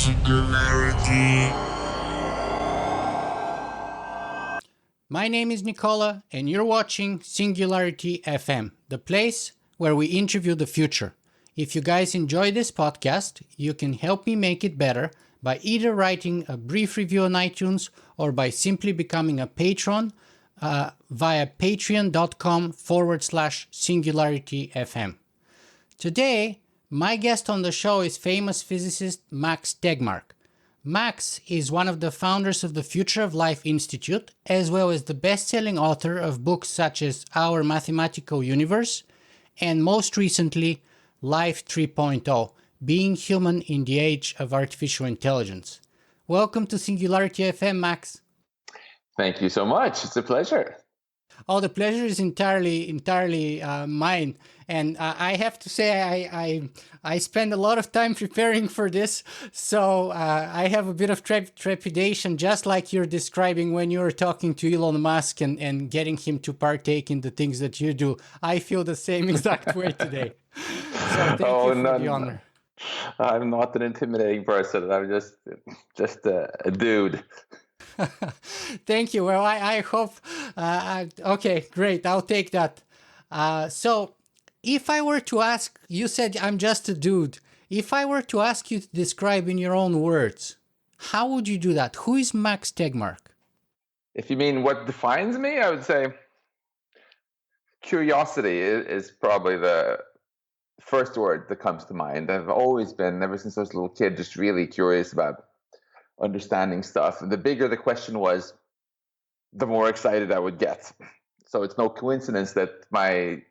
Singularity. My name is Nicola, and you're watching Singularity FM, the place where we interview the future. If you guys enjoy this podcast, you can help me make it better by either writing a brief review on iTunes or by simply becoming a patron via patreon.com/SingularityFM. Today, my guest on the show is famous physicist Max Tegmark. Max is one of the founders of the Future of Life Institute, as well as the best-selling author of books such as Our Mathematical Universe, and most recently, Life 3.0, Being Human in the Age of Artificial Intelligence. Welcome to Singularity FM, Max. Thank you so much. It's a pleasure. Oh, the pleasure is entirely mine. And I have to say, I spend a lot of time preparing for this, so I have a bit of trepidation, just like you're describing when you're talking to Elon Musk and getting him to partake in the things that you do. I feel the same exact way today. So thank you for the honor. I'm not an intimidating person. I'm just a dude. Thank you. Well, I hope. Okay, great. I'll take that. So, if I were to ask, you said I'm just a dude. If I were to ask you to describe in your own words, how would you do that? Who is Max Tegmark? If you mean what defines me, I would say curiosity is probably the first word that comes to mind. I've always been, ever since I was a little kid, just really curious about understanding stuff. And the bigger the question was, the more excited I would get. So it's no coincidence that my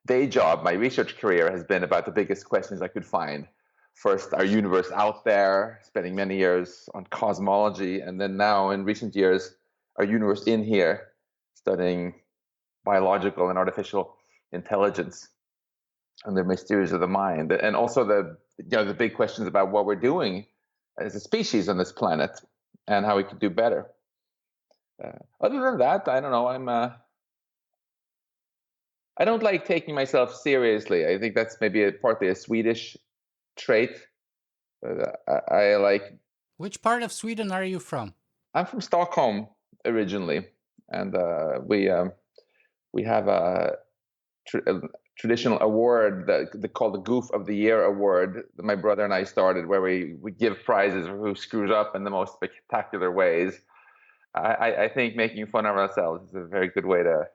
day job, my research career, has been about the biggest questions I could find. First, our universe out there, spending many years on cosmology, and then now, in recent years, our universe in here, studying biological and artificial intelligence and the mysteries of the mind, and also the big questions about what we're doing as a species on this planet and how we could do better. Other than that, I don't know. I don't like taking myself seriously. I think that's maybe partly a Swedish trait. I like. Which part of Sweden are you from? I'm from Stockholm originally, and we have a traditional award that called the Goof of the Year award that my brother and I started, where we give prizes for who screws up in the most spectacular ways. I think making fun of ourselves is a very good way to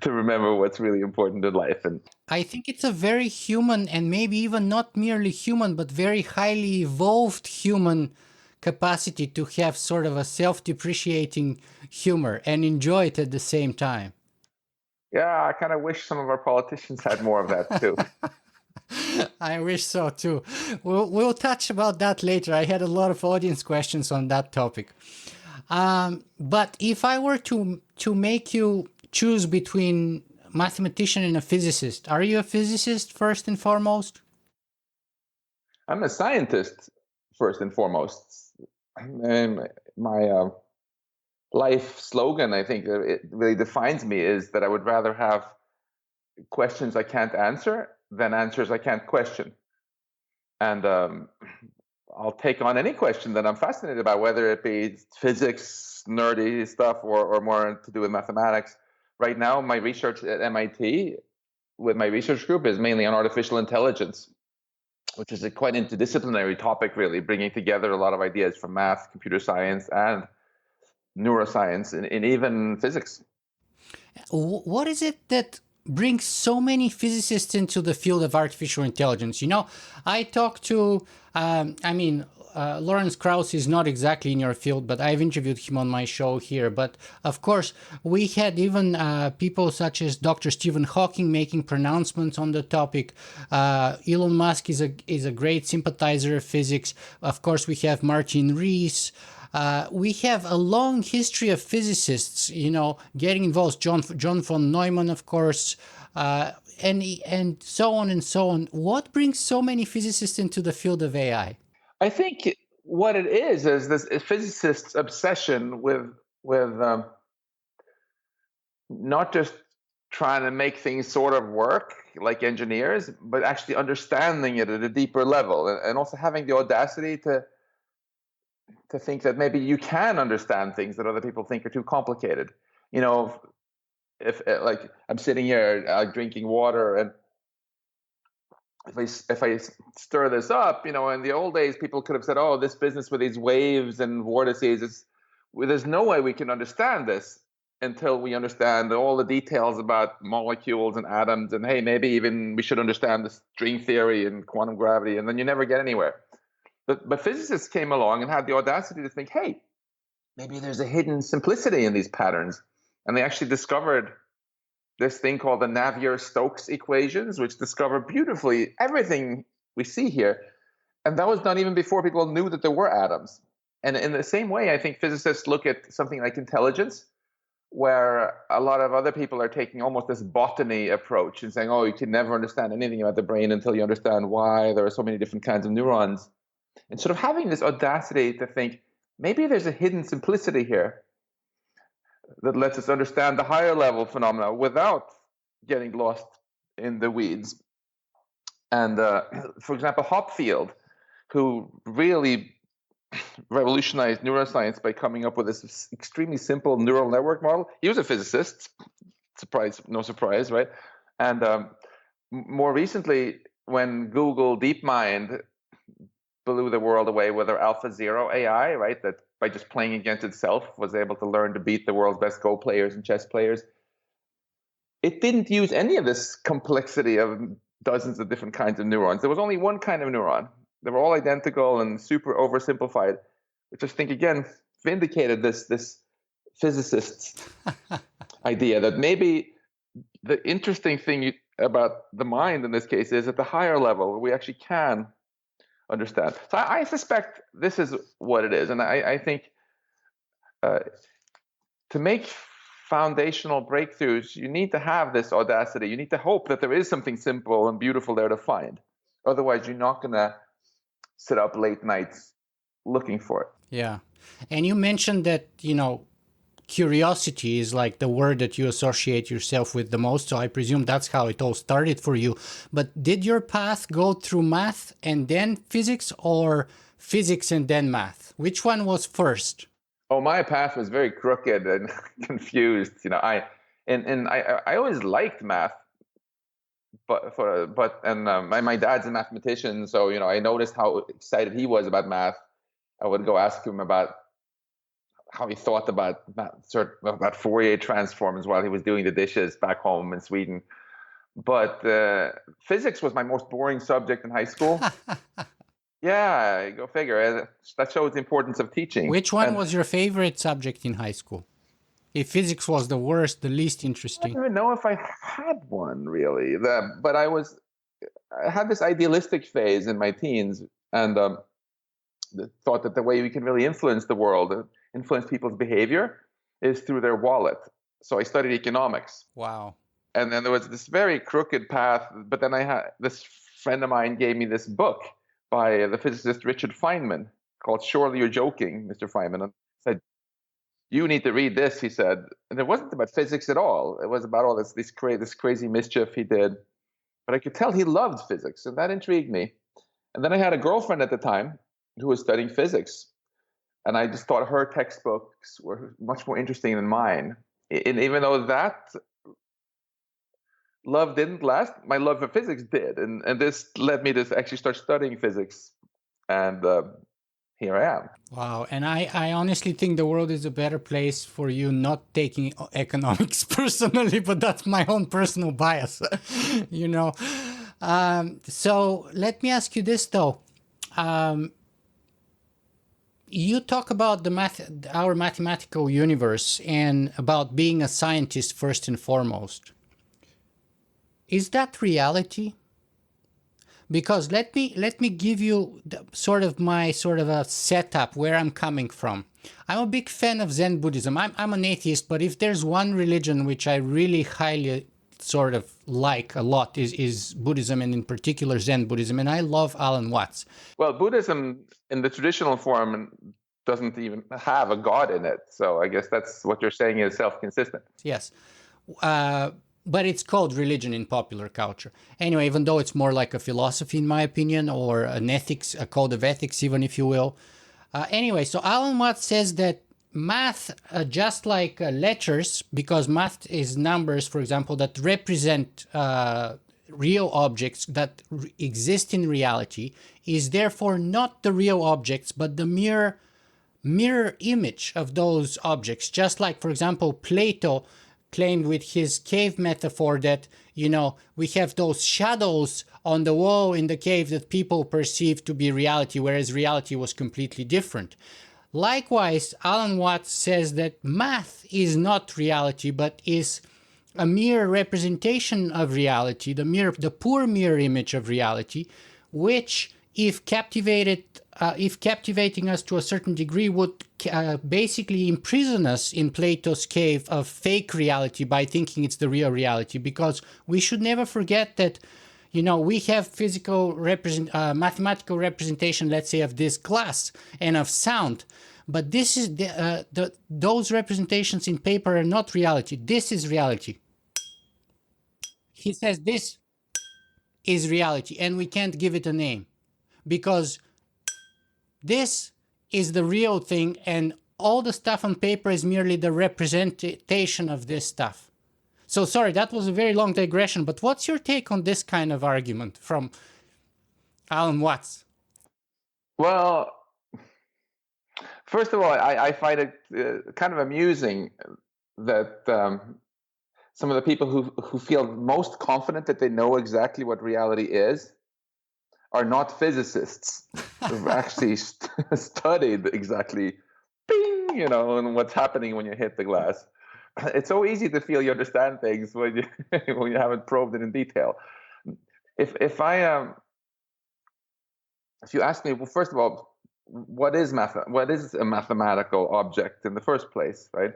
to remember what's really important in life. And I think it's a very human, and maybe even not merely human, but very highly evolved human capacity to have sort of a self-depreciating humor and enjoy it at the same time. Yeah, I kind of wish some of our politicians had more of that too. I wish so too. We'll touch about that later. I had a lot of audience questions on that topic. But if I were to make you choose between a mathematician and a physicist, are you a physicist first and foremost? I'm a scientist first and foremost. And my life slogan, I think it really defines me, is that I would rather have questions I can't answer than answers I can't question. And I'll take on any question that I'm fascinated about, whether it be physics, nerdy stuff, or more to do with mathematics. Right now, my research at MIT with my research group is mainly on artificial intelligence, which is a quite interdisciplinary topic, really, bringing together a lot of ideas from math, computer science, and neuroscience, and even physics. What is it that brings so many physicists into the field of artificial intelligence? You know, I talked to, Lawrence Krauss is not exactly in your field, but I've interviewed him on my show here. But of course, we had even people such as Dr. Stephen Hawking making pronouncements on the topic. Elon Musk is a great sympathizer of physics. Of course, we have Martin Rees. We have a long history of physicists, getting involved. John von Neumann, of course, and so on and so on. What brings so many physicists into the field of AI? I think what it is this physicist's obsession with not just trying to make things sort of work like engineers, but actually understanding it at a deeper level, and also having the audacity to think that maybe you can understand things that other people think are too complicated. You know, if like I'm sitting here drinking water, and if I stir this up, in the old days, people could have said, "Oh, this business with these waves and vortices is, well, there's no way we can understand this until we understand all the details about molecules and atoms, and hey, maybe even we should understand the string theory and quantum gravity," and then you never get anywhere. But physicists came along and had the audacity to think, "Hey, maybe there's a hidden simplicity in these patterns," and they actually discovered this thing called the Navier-Stokes equations, which discover beautifully everything we see here. And that was done even before people knew that there were atoms. And in the same way, I think physicists look at something like intelligence, where a lot of other people are taking almost this botany approach and saying, "Oh, you can never understand anything about the brain until you understand why there are so many different kinds of neurons." And sort of having this audacity to think, maybe there's a hidden simplicity here that lets us understand the higher level phenomena without getting lost in the weeds. And for example, Hopfield, who really revolutionized neuroscience by coming up with this extremely simple neural network model. He was a physicist, surprise, no surprise, right? And more recently, when Google DeepMind blew the world away with their AlphaZero AI, right, that by just playing against itself was able to learn to beat the world's best Go players and chess players. It didn't use any of this complexity of dozens of different kinds of neurons. There was only one kind of neuron. They were all identical and super oversimplified, which I think, again, vindicated this physicist's idea that maybe the interesting thing about the mind in this case is at the higher level, we actually can understand. So I suspect this is what it is. And I think to make foundational breakthroughs, you need to have this audacity. You need to hope that there is something simple and beautiful there to find. Otherwise, you're not going to sit up late nights looking for it. Yeah. And you mentioned that, curiosity is like the word that you associate yourself with the most. So I presume that's how it all started for you. But did your path go through math and then physics, or physics and then math? Which one was first? Oh, my path was very crooked and confused. I always liked math, but my dad's a mathematician, so I noticed how excited he was about math. I would go ask him about how he thought about Fourier transforms while he was doing the dishes back home in Sweden. But physics was my most boring subject in high school. Yeah, go figure. That shows the importance of teaching. Which one was your favorite subject in high school? If physics was the worst, the least interesting. I don't even know if I had one, really. But I had this idealistic phase in my teens, and thought that the way we can really influence the world, influence people's behavior, is through their wallet. So I studied economics. Wow. And then there was this very crooked path, but then I had this friend of mine gave me this book by the physicist Richard Feynman called "Surely You're Joking, Mr. Feynman," and said, "You need to read this," he said. And it wasn't about physics at all. It was about all this crazy mischief he did. But I could tell he loved physics, and that intrigued me. And then I had a girlfriend at the time who was studying physics, and I just thought her textbooks were much more interesting than mine. And even though that love didn't last, my love for physics did, and this led me to actually start studying physics, and here I am. Wow. And I honestly think the world is a better place for you not taking economics personally, but that's my own personal bias. So let me ask you this, though. You talk about our mathematical universe and about being a scientist first and foremost. Is that reality? Because let me give you sort of a setup where I'm coming from. I'm a big fan of Zen Buddhism. I'm an atheist, but if there's one religion which I really highly sort of like a lot is Buddhism, and in particular Zen Buddhism, and I love Alan Watts. Well, Buddhism in the traditional form doesn't even have a god in it, so I guess that's what you're saying is self-consistent. Yes. but it's called religion in popular culture. Anyway, even though it's more like a philosophy, in my opinion, or an ethics, a code of ethics, even if you will. Anyway, so Alan Watts says that math, just like letters, because math is numbers, for example, that represent real objects that exist in reality, is therefore not the real objects, but the mirror image of those objects. Just like, for example, Plato claimed with his cave metaphor that, we have those shadows on the wall in the cave that people perceive to be reality, whereas reality was completely different. Likewise, Alan Watts says that math is not reality, but is a mere representation of reality, the poor mirror image of reality, which, if captivating us to a certain degree, would basically imprison us in Plato's cave of fake reality by thinking it's the real reality. Because we should never forget that, we have mathematical representation, let's say, of this glass and of sound. But this is those representations in paper are not reality. This is reality. He says this is reality, and we can't give it a name because this is the real thing, and all the stuff on paper is merely the representation of this stuff. So sorry, that was a very long digression, but what's your take on this kind of argument from Alan Watts? Well, first of all, I find it kind of amusing that some of the people who feel most confident that they know exactly what reality is are not physicists who've actually studied exactly, bing, and what's happening when you hit the glass. It's so easy to feel you understand things when you when you haven't probed it in detail. If you ask me, well, first of all, what is a mathematical object in the first place, right?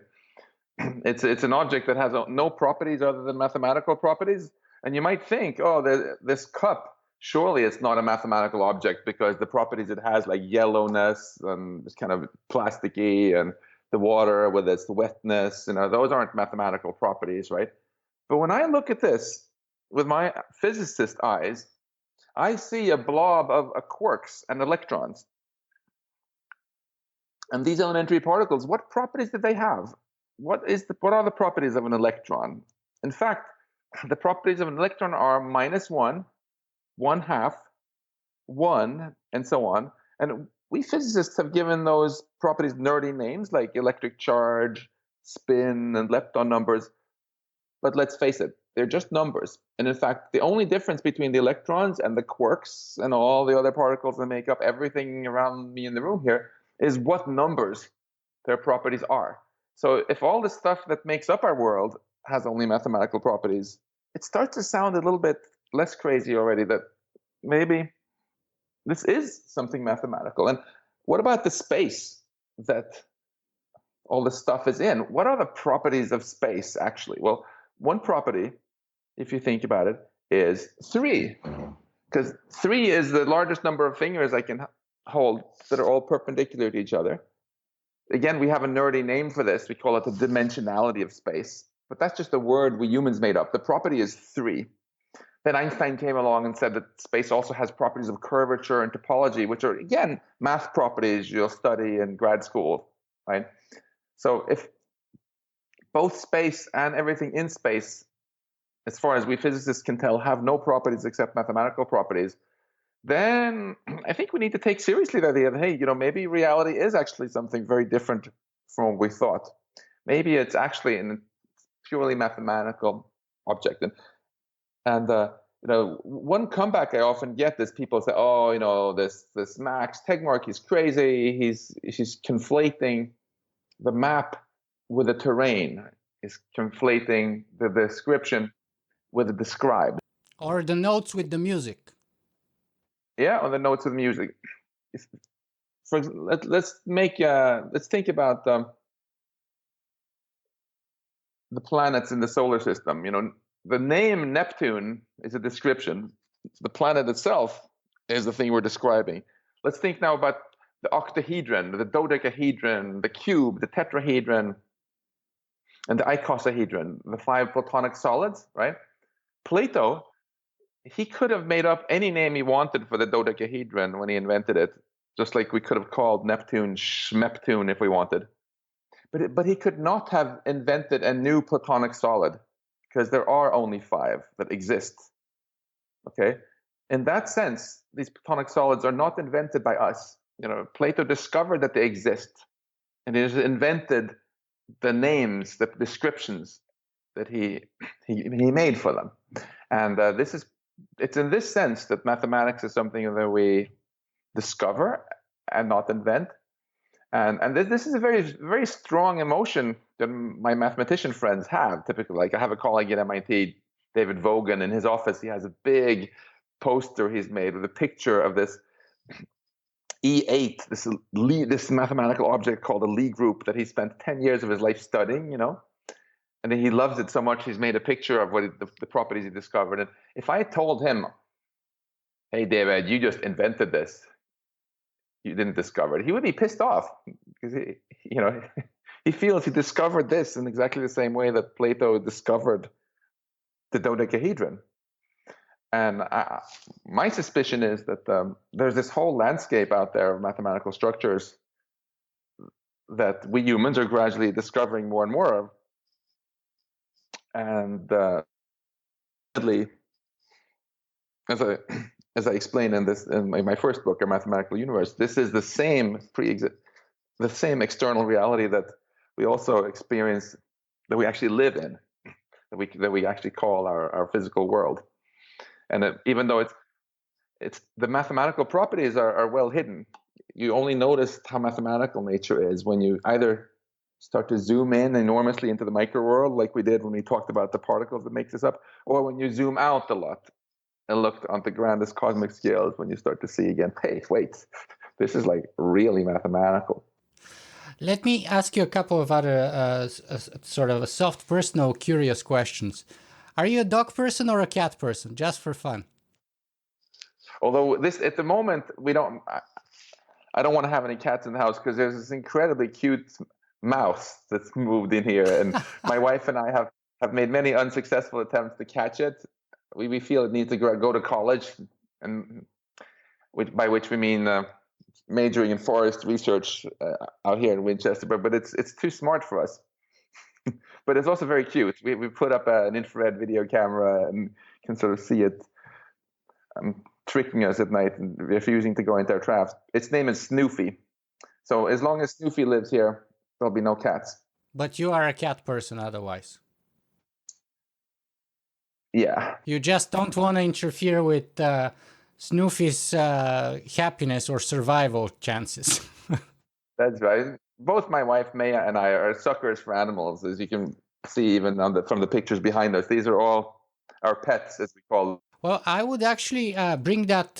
It's an object that has no properties other than mathematical properties. And you might think, oh, this cup, surely it's not a mathematical object because the properties it has, like yellowness and it's kind of plasticky, and the water with its wetness, those aren't mathematical properties, right? But when I look at this with my physicist eyes, I see a blob of quarks and electrons. And these elementary particles, what properties do they have? What are the properties of an electron? In fact, the properties of an electron are -1, 1/2, 1, and so on. And we physicists have given those properties nerdy names like electric charge, spin, and lepton numbers. But let's face it, they're just numbers. And in fact, the only difference between the electrons and the quarks and all the other particles that make up everything around me in the room here is what numbers their properties are. So if all the stuff that makes up our world has only mathematical properties, it starts to sound a little bit less crazy already that maybe this is something mathematical. And what about the space that all this stuff is in? What are the properties of space, actually? Well, one property, if you think about it, is 3. Because 3 is the largest number of fingers I can hold that are all perpendicular to each other. Again, we have a nerdy name for this. We call it the dimensionality of space. But that's just a word we humans made up. The property is 3. Then Einstein came along and said that space also has properties of curvature and topology, which are, again, math properties you'll study in grad school, right? So if both space and everything in space, as far as we physicists can tell, have no properties except mathematical properties, then I think we need to take seriously the idea that, hey, maybe reality is actually something very different from what we thought. Maybe it's actually a purely mathematical object. And one comeback I often get is people say, oh, this Max Tegmark, he's crazy. He's conflating the map with the terrain. He's conflating the description with the described. Or the notes with the music. Yeah, on the notes of music. Let's think about the planets in the solar system. The name Neptune is a description. The planet itself is the thing we're describing. Let's think now about the octahedron, the dodecahedron, the cube, the tetrahedron. and the icosahedron, the 5 platonic solids, right? Plato, he could have made up any name he wanted for the dodecahedron when he invented it, just like we could have called Neptune Schmeptune if we wanted. But he could not have invented a new platonic solid, because there are only 5 that exist. Okay? In that sense, these platonic solids are not invented by us. Plato discovered that they exist, and he has invented the names, the descriptions that he made for them. And it's in this sense that mathematics is something that we discover and not invent. And this is a very, very strong emotion that my mathematician friends have. Typically, like I have a colleague at MIT, David Vogan, in his office. He has a big poster he's made with a picture of this E8, this mathematical object called a Lie group that he spent 10 years of his life studying. And then he loves it so much he's made a picture of the properties he discovered. And if I told him, "Hey, David, you just invented this. You didn't discover it," he would be pissed off, because he feels he discovered this in exactly the same way that Plato discovered the dodecahedron. And my suspicion is that there's this whole landscape out there of mathematical structures that we humans are gradually discovering more and more of. And as I explain in my first book, A Mathematical Universe, this is the same external reality that we also experience, that we actually live in, that we actually call our physical world. And even though it's the mathematical properties are well hidden, you only notice how mathematical nature is when you either start to zoom in enormously into the micro world, like we did when we talked about the particles that make this up, or when you zoom out a lot and look on the grandest cosmic scales, when you start to see again, hey, wait, this is like really mathematical. Let me ask you a couple of other sort of soft, personal, curious questions. Are you a dog person or a cat person, just for fun? Although at the moment, I don't want to have any cats in the house, because there's this incredibly cute mouse that's moved in here, and my wife and I have made many unsuccessful attempts to catch it. We feel it needs to go to college, and by which we mean majoring in forest research out here in Winchester. But it's too smart for us. But it's also very cute. We put up an infrared video camera and can sort of see it tricking us at night and refusing to go into our traps. Its name is Snoofy. So as long as Snoofy lives here, there'll be no cats. But you are a cat person otherwise. Yeah. You just don't want to interfere with Snoofy's happiness or survival chances. That's right. Both my wife Maya and I are suckers for animals, as you can see even from the pictures behind us. These are all our pets, as we call them. Well, I would actually bring that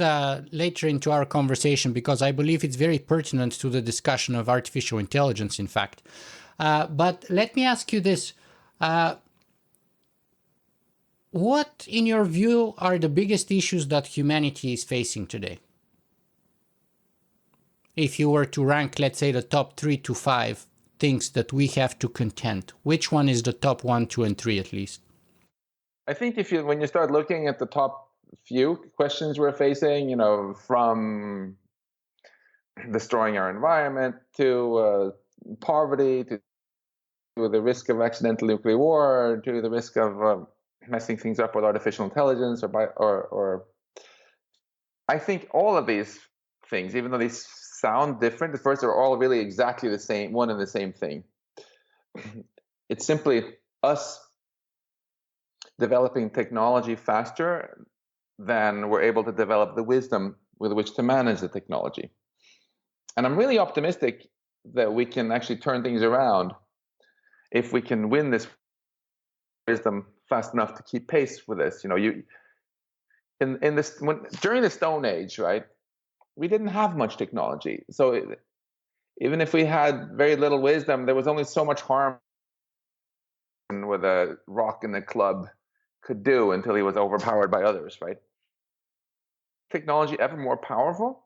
later into our conversation, because I believe it's very pertinent to the discussion of artificial intelligence, in fact. But let me ask you this. What, in your view, are the biggest issues that humanity is facing today? If you were to rank, let's say, the top 3 to 5 things that we have to contend, which one is the top 1, 2, and 3 at least? I think when you start looking at the top few questions we're facing, from destroying our environment to poverty to the risk of accidental nuclear war to the risk of messing things up with artificial intelligence or I think all of these things, even though they sound different at first, are all really exactly the same, one and the same thing. It's simply us developing technology faster than we're able to develop the wisdom with which to manage the technology. And I'm really optimistic that we can actually turn things around if we can win this wisdom fast enough to keep pace with this. During the Stone Age, right, we didn't have much technology. So even if we had very little wisdom, there was only so much harm with a rock in the club could do until he was overpowered by others, right? Technology ever more powerful,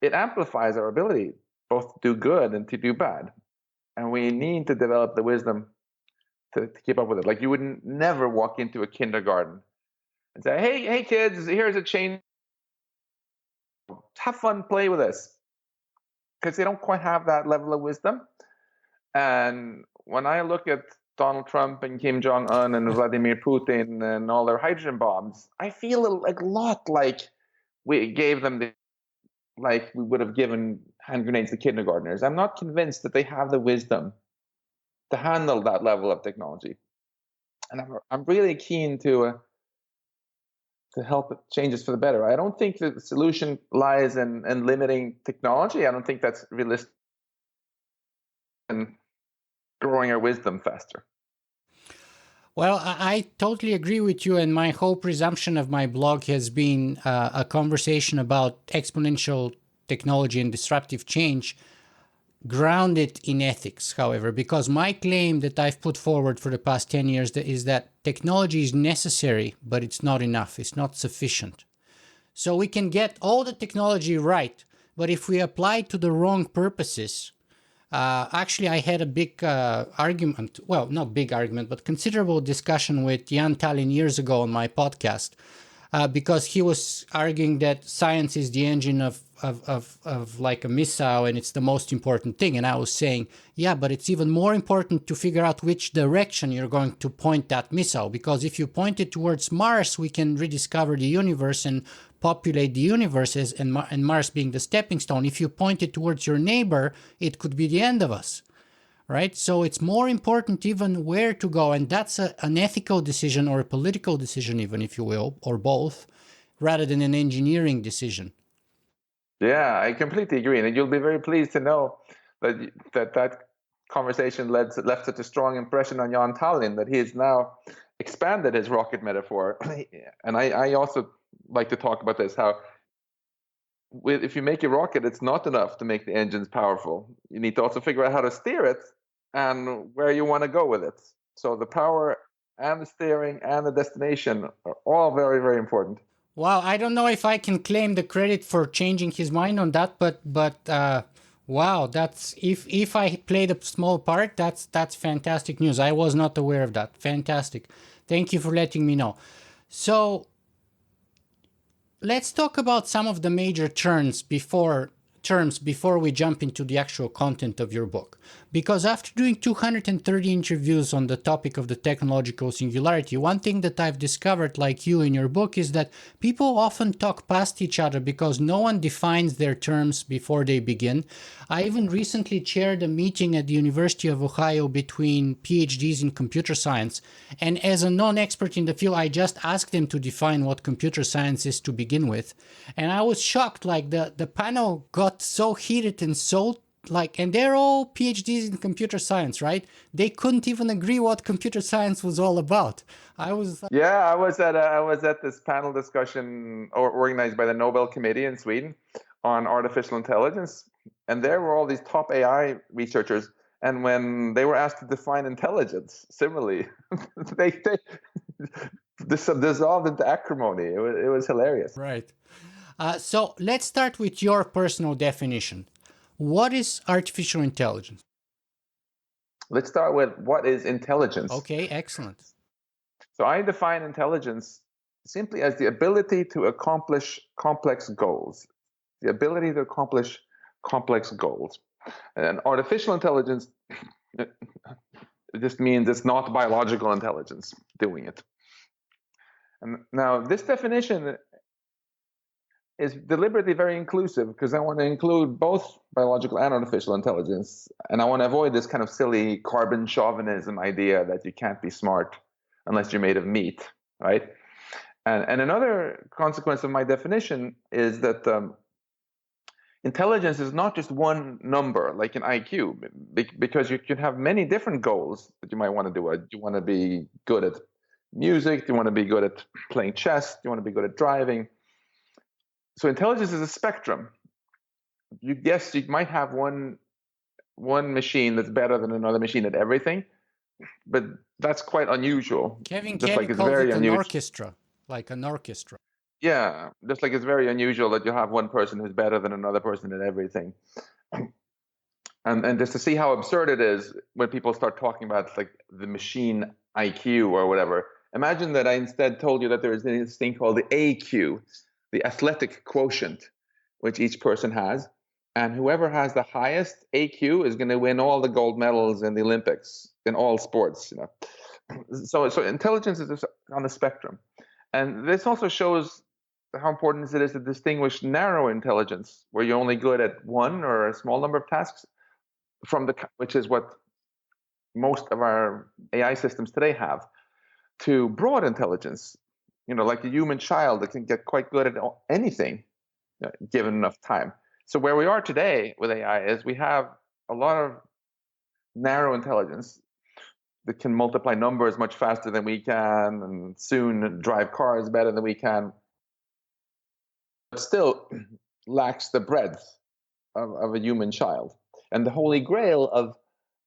it amplifies our ability both to do good and to do bad. And we need to develop the wisdom to keep up with it. Like you would never walk into a kindergarten and say, hey kids, here's a chain. Have fun, play with this. Because they don't quite have that level of wisdom. And when I look at Donald Trump and Kim Jong-un and Vladimir Putin and all their hydrogen bombs, I feel a lot like we gave them like we would have given hand grenades to kindergartners. I'm not convinced that they have the wisdom to handle that level of technology. And I'm really keen to help change this for the better. I don't think that the solution lies in limiting technology. I don't think that's realistic. And growing our wisdom faster. Well, I totally agree with you, and my whole presumption of my blog has been a conversation about exponential technology and disruptive change, grounded in ethics, however, because my claim that I've put forward for the past 10 years is that technology is necessary, but it's not enough. It's not sufficient. So we can get all the technology right, but if we apply it to the wrong purposes, actually, I had a big argument, well, not big argument, but considerable discussion with Jan Tallinn years ago on my podcast, because he was arguing that science is the engine of like a missile and it's the most important thing. And I was saying, yeah, but it's even more important to figure out which direction you're going to point that missile, because if you point it towards Mars, we can rediscover the universe and populate the universes, and Mars being the stepping stone. If you point it towards your neighbor, it could be the end of us, right? So it's more important even where to go, and that's an ethical decision or a political decision even, if you will, or both, rather than an engineering decision. Yeah, I completely agree. And you'll be very pleased to know that conversation left such a strong impression on Jan Tallinn that he has now expanded his rocket metaphor. And I also like to talk about this, how if you make a rocket, it's not enough to make the engines powerful. You need to also figure out how to steer it and where you want to go with it. So the power and the steering and the destination are all very, very important. Wow, I don't know if I can claim the credit for changing his mind on that, but wow, that's if I played a small part, that's fantastic news. I was not aware of that. Fantastic. Thank you for letting me know. So let's talk about some of the major terms before we jump into the actual content of your book. Because after doing 230 interviews on the topic of the technological singularity, one thing that I've discovered, like you in your book, is that people often talk past each other because no one defines their terms before they begin. I even recently chaired a meeting at the University of Ohio between PhDs in computer science, and as a non-expert in the field, I just asked them to define what computer science is to begin with. And I was shocked, like the panel got so heated and so and they're all PhDs in computer science, right? They couldn't even agree what computer science was all about. I was at this panel discussion organized by the Nobel Committee in Sweden on artificial intelligence, and there were all these top AI researchers. And when they were asked to define intelligence, similarly, they dissolved into acrimony. It was hilarious. Right. So let's start with your personal definition. What is artificial intelligence? Let's start with what is intelligence. Okay, excellent. So I define intelligence simply as the ability to accomplish complex goals. The ability to accomplish complex goals. And artificial intelligence just means it's not biological intelligence doing it. And now this definition is deliberately very inclusive because I want to include both biological and artificial intelligence. And I want to avoid this kind of silly carbon chauvinism idea that you can't be smart unless you're made of meat, right? And another consequence of my definition is that intelligence is not just one number like an IQ, because you can have many different goals that you might want to do. Do you want to be good at music? Do you want to be good at playing chess? Do you want to be good at driving? So intelligence is a spectrum. You might have one machine that's better than another machine at everything, but that's quite unusual. Kevin Just like it's calls very it an unusual. orchestra, like an orchestra. Yeah, just like it's very unusual that you have one person who's better than another person at everything. And just to see how absurd it is when people start talking about like the machine IQ or whatever. Imagine that I instead told you that there is this thing called the AQ, the athletic quotient, which each person has, and whoever has the highest AQ is going to win all the gold medals in the Olympics in all sports. So intelligence is on the spectrum, and this also shows how important it is to distinguish narrow intelligence, where you're only good at one or a small number of tasks, which is what most of our AI systems today have, to broad intelligence, like a human child that can get quite good at anything given enough time. So where we are today with AI is we have a lot of narrow intelligence that can multiply numbers much faster than we can and soon drive cars better than we can, but still lacks the breadth of a human child. And the holy grail of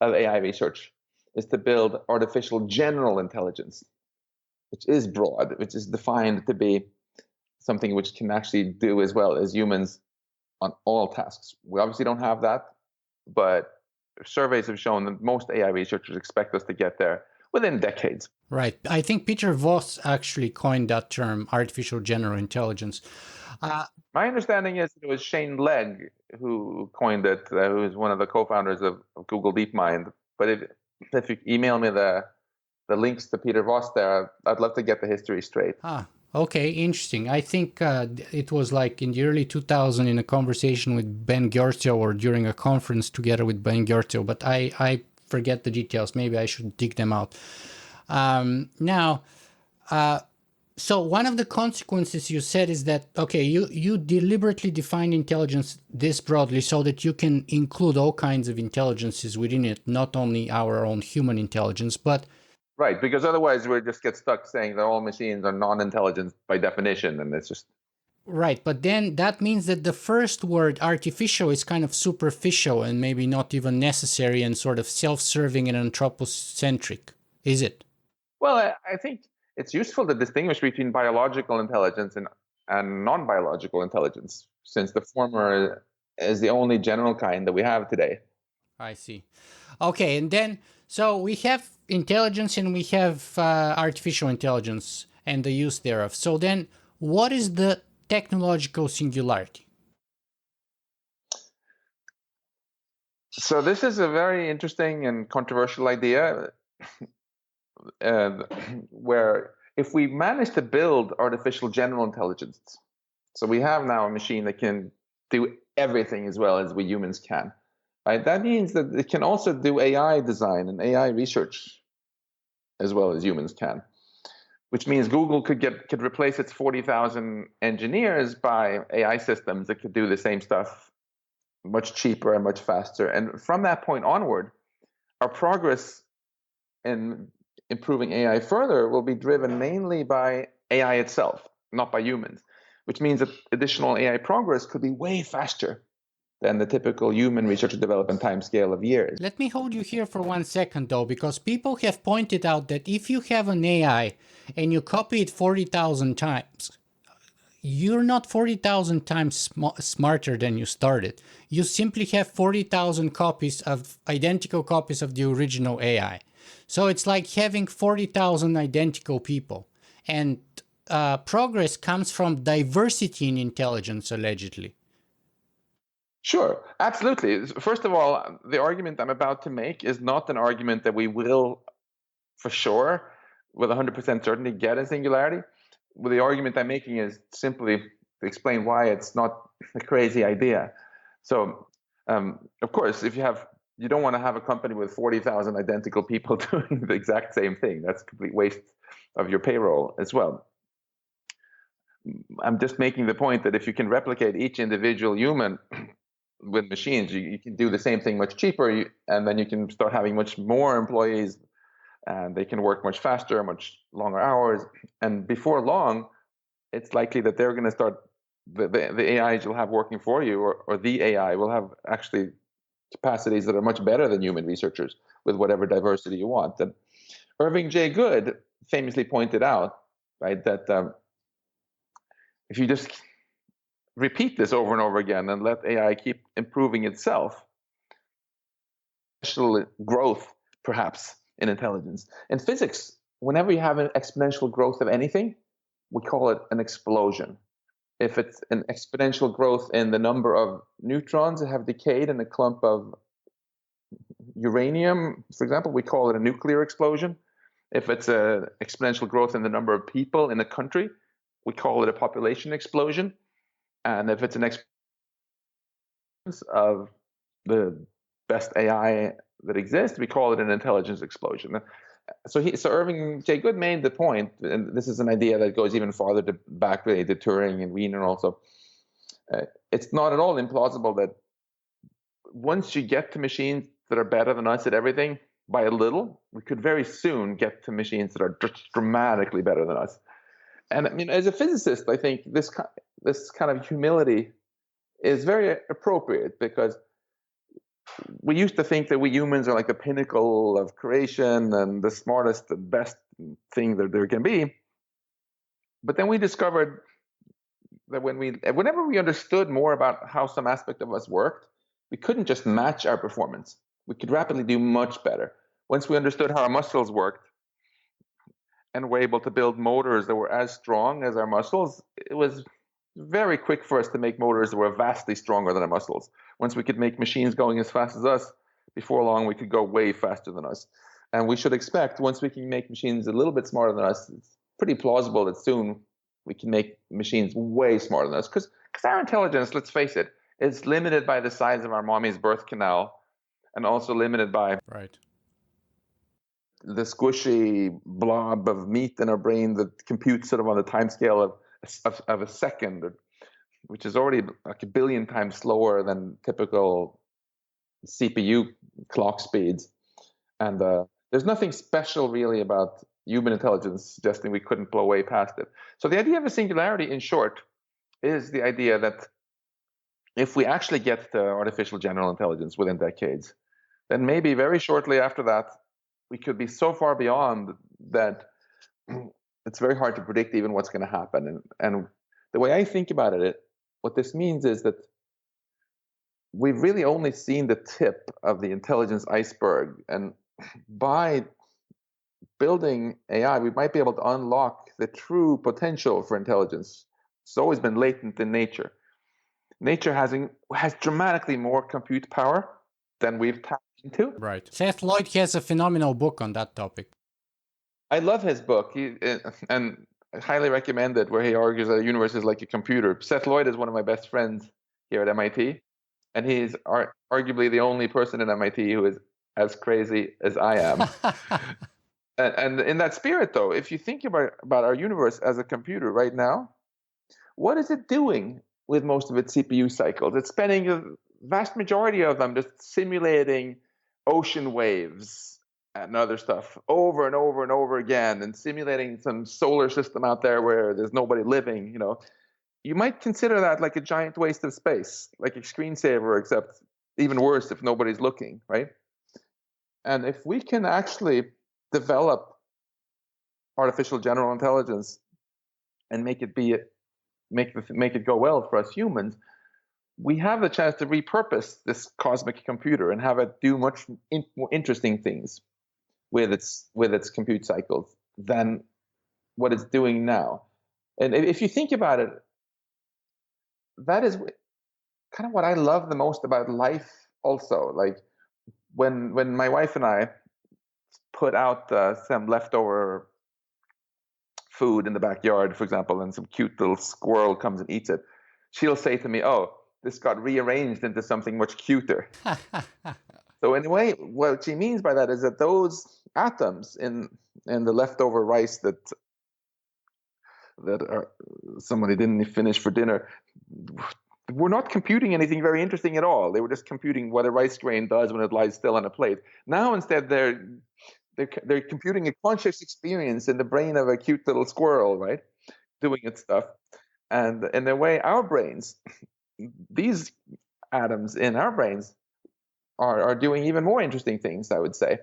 AI research is to build artificial general intelligence, which is broad, which is defined to be something which can actually do as well as humans on all tasks. We obviously don't have that, but surveys have shown that most AI researchers expect us to get there within decades. Right. I think Peter Voss actually coined that term, artificial general intelligence. My understanding is it was Shane Legg who coined it, who is one of the co-founders of Google DeepMind. But if you email me the links to Peter Voss there, I'd love to get the history straight. Okay, interesting. I think it was like in the early 2000 in a conversation with Ben Goertel or during a conference together with Ben Goertel, but I forget the details. Maybe I should dig them out. So one of the consequences you said is that, okay, you deliberately define intelligence this broadly so that you can include all kinds of intelligences within it, not only our own human intelligence, but... Right, because otherwise we just get stuck saying that all machines are non-intelligent by definition, and it's just... Right, but then that means that the first word, artificial, is kind of superficial and maybe not even necessary and sort of self-serving and anthropocentric, is it? Well, I think it's useful to distinguish between biological intelligence and non-biological intelligence, since the former is the only general kind that we have today. I see. Okay, and then, so we have intelligence and we have artificial intelligence and the use thereof. So then, what is the technological singularity? So this is a very interesting and controversial idea, where if we manage to build artificial general intelligence, so we have now a machine that can do everything as well as we humans can, right? That means that it can also do AI design and AI research as well as humans can, which means Google could replace its 40,000 engineers by AI systems that could do the same stuff much cheaper and much faster. And from that point onward, our progress in improving AI further will be driven mainly by AI itself, not by humans, which means that additional AI progress could be way faster than the typical human research and development timescale of years. Let me hold you here for 1 second, though, because people have pointed out that if you have an AI and you copy it 40,000 times, you're not 40,000 times smarter than you started. You simply have 40,000 identical copies of the original AI. So it's like having 40,000 identical people. And progress comes from diversity in intelligence, allegedly. Sure, absolutely. First of all, the argument I'm about to make is not an argument that we will, for sure, with 100% certainty, get a singularity. Well, the argument I'm making is simply to explain why it's not a crazy idea. So, of course, if you don't want to have a company with 40,000 identical people doing the exact same thing. That's a complete waste of your payroll as well. I'm just making the point that if you can replicate each individual human with machines, you can do the same thing much cheaper, and then you can start having much more employees, and they can work much faster, much longer hours. And before long, it's likely that they're going to start, the AIs you'll have working for you, or the AI will have actually capacities that are much better than human researchers with whatever diversity you want. And Irving J. Good famously pointed out, right, that if you just repeat this over and over again and let AI keep improving itself, exponential growth, perhaps, in intelligence. In physics, whenever you have an exponential growth of anything, we call it an explosion. If it's an exponential growth in the number of neutrons that have decayed in a clump of uranium, for example, we call it a nuclear explosion. If it's an exponential growth in the number of people in a country, we call it a population explosion. And if it's an explosion of the best AI that exists, we call it an intelligence explosion. So Irving J. Good made the point, and this is an idea that goes even farther back really to Turing and Wiener also. It's not at all implausible that once you get to machines that are better than us at everything by a little, we could very soon get to machines that are just dramatically better than us. And I mean, as a physicist, I think this kind of humility is very appropriate, because we used to think that we humans are like the pinnacle of creation and the smartest, the best thing that there can be. But then we discovered that whenever we understood more about how some aspect of us worked, we couldn't just match our performance. We could rapidly do much better. Once we understood how our muscles worked and were able to build motors that were as strong as our muscles, it was very quick for us to make motors that were vastly stronger than our muscles. Once we could make machines going as fast as us, before long we could go way faster than us. And we should expect, once we can make machines a little bit smarter than us, it's pretty plausible that soon we can make machines way smarter than us. Because our intelligence, let's face it, is limited by the size of our mommy's birth canal, and also limited by the squishy blob of meat in our brain that computes sort of on the time scale of a second, which is already like 1 billion times slower than typical CPU clock speeds. And there's nothing special really about human intelligence suggesting we couldn't blow way past it. So the idea of a singularity, in short, is the idea that if we actually get to artificial general intelligence within decades, then maybe very shortly after that, we could be so far beyond that it's very hard to predict even what's going to happen. And the way I think about it, what this means is that we've really only seen the tip of the intelligence iceberg. And by building AI, we might be able to unlock the true potential for intelligence. It's always been latent in nature. Nature has dramatically more compute power than we've tapped into. Right. Seth Lloyd has a phenomenal book on that topic. I love his book, and I highly recommend it, where he argues that the universe is like a computer. Seth Lloyd is one of my best friends here at MIT, and he's arguably the only person at MIT who is as crazy as I am. And in that spirit, though, if you think about our universe as a computer right now, what is it doing with most of its CPU cycles? It's spending a vast majority of them just simulating ocean waves and other stuff over and over and over again, and simulating some solar system out there where there's nobody living. You might consider that like a giant waste of space, like a screensaver, except even worse if nobody's looking, right? And if we can actually develop artificial general intelligence and make it go well for us humans, we have the chance to repurpose this cosmic computer and have it do much more interesting things with its compute cycles than what it's doing now. And if you think about it, that is kind of what I love the most about life also. Like when my wife and I put out some leftover food in the backyard, for example, and some cute little squirrel comes and eats it, she'll say to me, "Oh, this got rearranged into something much cuter." So in a way, what she means by that is that those atoms in the leftover rice that somebody didn't finish for dinner were not computing anything very interesting at all. They were just computing what a rice grain does when it lies still on a plate. Now instead, they're computing a conscious experience in the brain of a cute little squirrel, right, doing its stuff. And in a way, our brains, these atoms in our brains, are doing even more interesting things, I would say.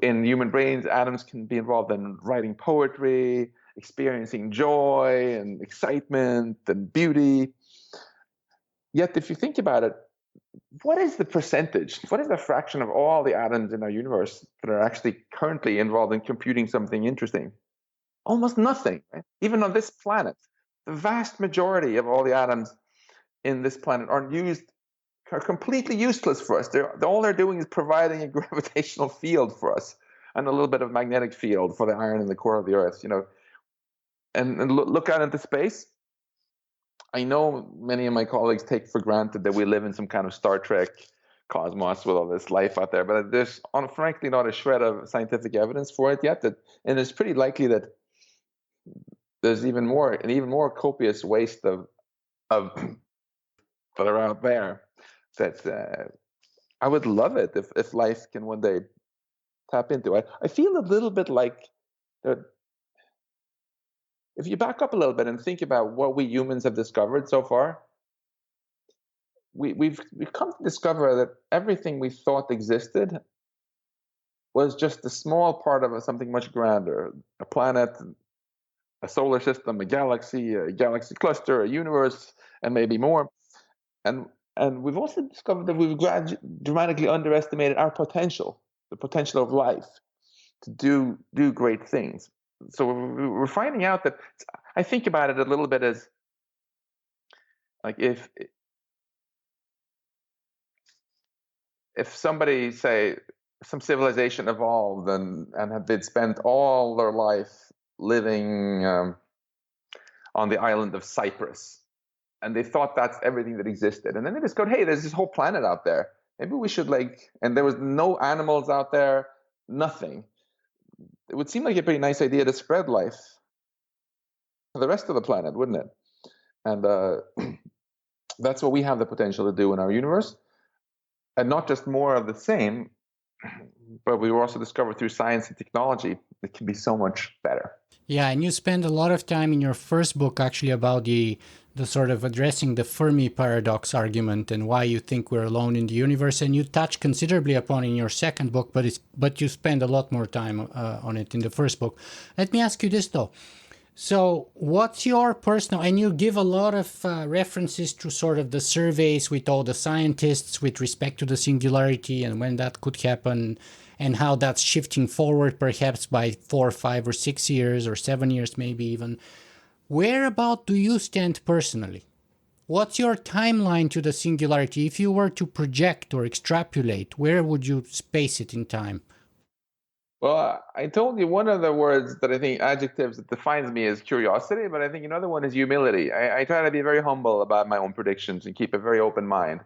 In human brains, atoms can be involved in writing poetry, experiencing joy and excitement and beauty. Yet, if you think about it, what is the percentage? What is the fraction of all the atoms in our universe that are actually currently involved in computing something interesting? Almost nothing, right? Even on this planet, the vast majority of all the atoms in this planet are completely useless for us. All they're doing is providing a gravitational field for us and a little bit of magnetic field for the iron in the core of the Earth, and look out into space. I know many of my colleagues take for granted that we live in some kind of Star Trek cosmos with all this life out there, but there's frankly not a shred of scientific evidence for it yet. And it's pretty likely that there's an even more copious waste of that are out there. That I would love it if life can one day tap into. I feel a little bit like that. If you back up a little bit and think about what we humans have discovered so far, we've come to discover that everything we thought existed was just a small part of something much grander: a planet, a solar system, a galaxy cluster, a universe, and maybe more. And we've also discovered that we've dramatically underestimated our potential, the potential of life to do great things. So we're finding out that, I think about it a little bit as like if somebody, say, some civilization evolved and they'd spent all their life living on the island of Cyprus, and they thought that's everything that existed, and then they discovered, hey, there's this whole planet out there. Maybe we should and there was no animals out there, nothing. It would seem like a pretty nice idea to spread life to the rest of the planet, wouldn't it? And that's what we have the potential to do in our universe. And not just more of the same, but we were also discovered through science and technology it can be so much better. Yeah, and you spend a lot of time in your first book actually about the sort of addressing the Fermi paradox argument and why you think we're alone in the universe, and you touch considerably upon in your second book, but you spend a lot more time on it in the first book. Let me ask you this though. So what's your personal, and you give a lot of references to sort of the surveys with all the scientists with respect to the singularity and when that could happen and how that's shifting forward perhaps by 4, 5, or 6 years or 7 years maybe even. Where about do you stand personally? What's your timeline to the singularity? If you were to project or extrapolate, where would you space it in time? Well, I told you one of the words that I think adjectives that defines me is curiosity, but I think another one is humility. I try to be very humble about my own predictions and keep a very open mind.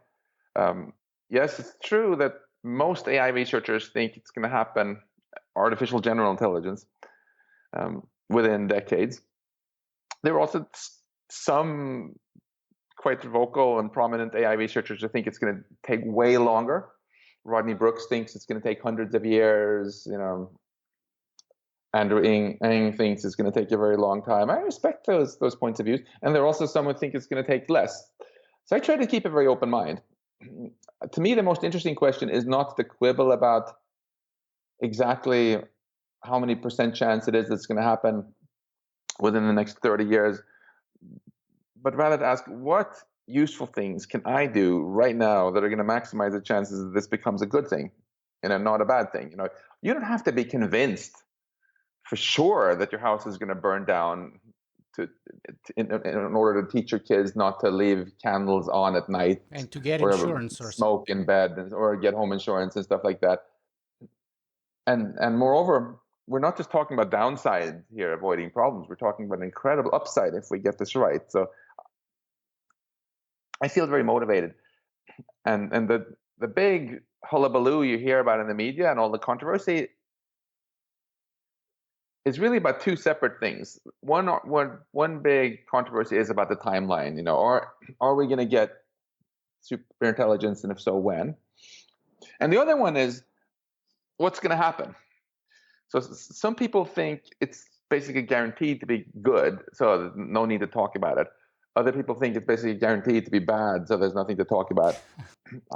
Yes, it's true that most AI researchers think it's going to happen, artificial general intelligence, within decades. There are also some quite vocal and prominent AI researchers who think it's going to take way longer. Rodney Brooks thinks it's going to take hundreds of years. Andrew Ng thinks it's going to take a very long time. I respect those points of view, and there are also some who think it's going to take less. So I try to keep a very open mind. To me, the most interesting question is not to quibble about exactly how many % chance it is it's going to happen within the next 30 years, but rather to ask, what useful things can I do right now that are going to maximize the chances that this becomes a good thing and not a bad thing? You don't have to be convinced for sure that your house is going to burn down in order to teach your kids not to leave candles on at night And to get or insurance or smoke in bed or get home insurance and stuff like that. And moreover, we're not just talking about downside here, avoiding problems. We're talking about an incredible upside if we get this right. So I feel very motivated. And the big hullabaloo you hear about in the media and all the controversy is really about two separate things. One big controversy is about the timeline. Are we going to get super intelligence, and if so, when? And the other one is what's going to happen. So some people think it's basically guaranteed to be good, so no need to talk about it. Other people think it's basically guaranteed to be bad, so there's nothing to talk about.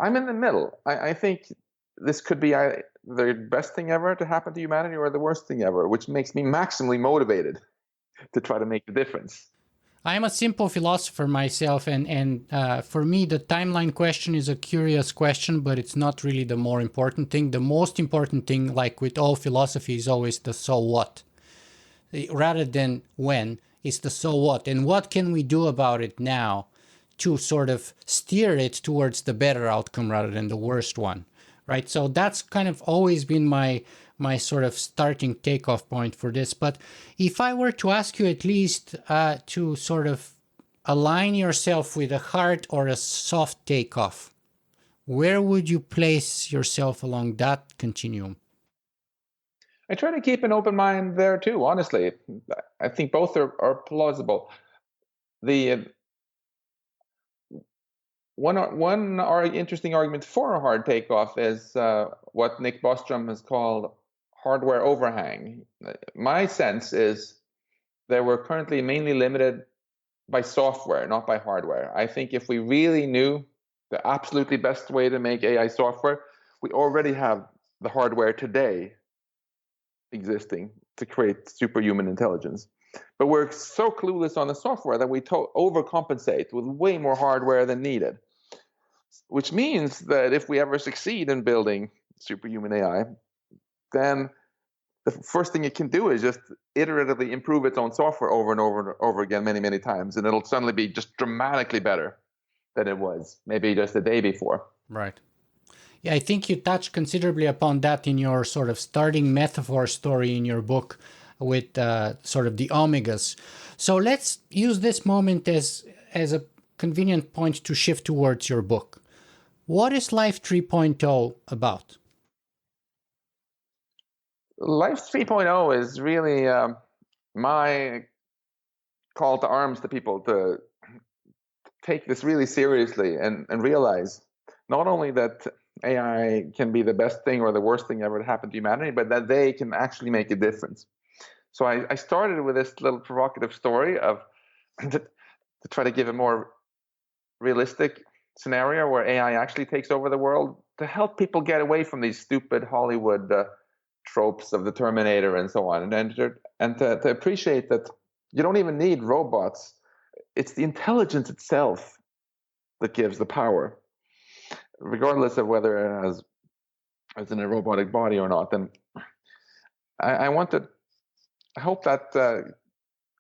I'm in the middle. I think this could be the best thing ever to happen to humanity or the worst thing ever, which makes me maximally motivated to try to make the difference. I'm a simple philosopher myself, and for me, the timeline question is a curious question, but it's not really the more important thing. The most important thing, like with all philosophy, is always the so what, rather than when. It's the so what, and what can we do about it now to sort of steer it towards the better outcome rather than the worst one, right? So that's kind of always been my sort of starting takeoff point for this. But if I were to ask you at least to sort of align yourself with a hard or a soft takeoff, where would you place yourself along that continuum? I try to keep an open mind there too, honestly. I think both are plausible. The one interesting argument for a hard takeoff is what Nick Bostrom has called hardware overhang. My sense is that we're currently mainly limited by software, not by hardware. I think if we really knew the absolutely best way to make AI software, we already have the hardware today existing to create superhuman intelligence. But we're so clueless on the software that we overcompensate with way more hardware than needed, which means that if we ever succeed in building superhuman AI, then the first thing it can do is just iteratively improve its own software over and over and over again, many, many times, and it'll suddenly be just dramatically better than it was maybe just the day before. Right. Yeah, I think you touched considerably upon that in your sort of starting metaphor story in your book with sort of the omegas. So let's use this moment as a convenient point to shift towards your book. What is Life 3.0 about? Life 3.0 is really my call to arms to people to take this really seriously and realize not only that AI can be the best thing or the worst thing ever to happen to humanity, but that they can actually make a difference. So I started with this little provocative story of to try to give a more realistic scenario where AI actually takes over the world to help people get away from these stupid Hollywood tropes of the Terminator and so on, and to appreciate that you don't even need robots. It's the intelligence itself that gives the power, regardless of whether it has in a robotic body or not. And I hope that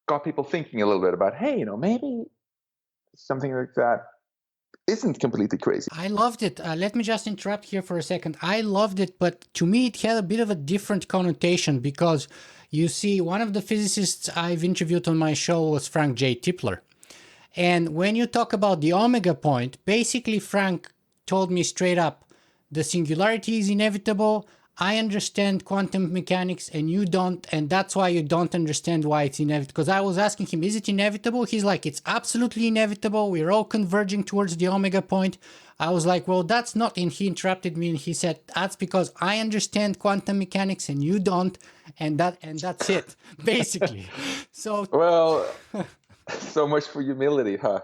got people thinking a little bit about, hey, maybe something like that isn't completely crazy. I loved it. Let me just interrupt here for a second. I loved it, but to me it had a bit of a different connotation because you see, one of the physicists I've interviewed on my show was Frank J. Tipler. And when you talk about the omega point, basically Frank told me straight up, the singularity is inevitable. I understand quantum mechanics and you don't, and that's why you don't understand why it's inevitable. Because I was asking him, is it inevitable? He's like, it's absolutely inevitable. We're all converging towards the omega point. I was like, well, that's not, and he interrupted me and he said, that's because I understand quantum mechanics and you don't, and that's it, basically. So well, so much for humility, huh?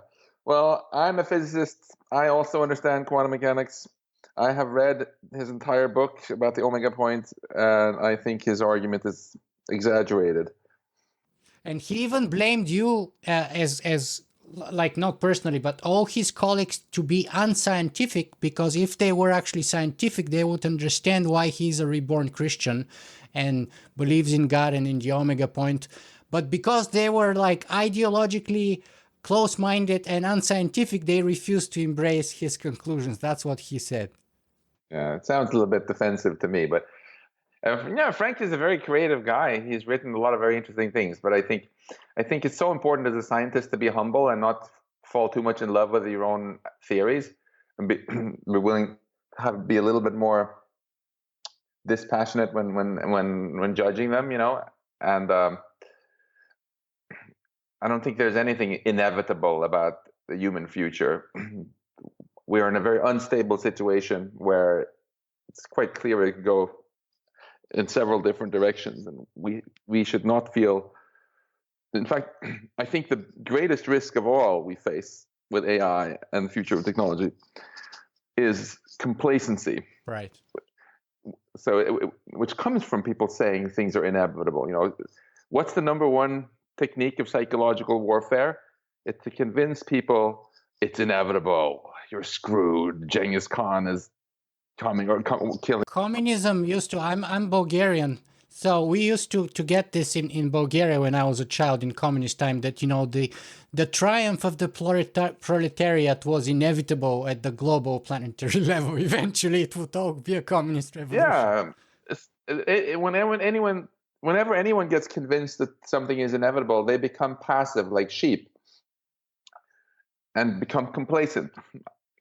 Well, I'm a physicist. I also understand quantum mechanics. I have read his entire book about the omega point, and I think his argument is exaggerated. And he even blamed you as like, not personally, but all his colleagues to be unscientific, because if they were actually scientific, they would understand why he's a reborn Christian and believes in God and in the omega point. But because they were like ideologically close-minded and unscientific, they refused to embrace his conclusions. That's what he said. Yeah, it sounds a little bit defensive to me, but Frank is a very creative guy. He's written a lot of very interesting things, but I think it's so important as a scientist to be humble and not fall too much in love with your own theories, and be willing to be a little bit more dispassionate when judging them, And I don't think there's anything inevitable about the human future. We are in a very unstable situation where it's quite clear it could go in several different directions, and we should not feel. In fact, I think the greatest risk of all we face with AI and the future of technology is complacency. Right. So, which comes from people saying things are inevitable. What's the number one technique of psychological warfare? It's to convince people it's inevitable. You're screwed. Genghis Khan is coming or killing. Communism used to. I'm Bulgarian, so we used to get this in Bulgaria when I was a child in communist time. That the triumph of the proletariat was inevitable at the global planetary level. Eventually, it would all be a communist revolution. Yeah, whenever anyone gets convinced that something is inevitable, they become passive like sheep and become complacent.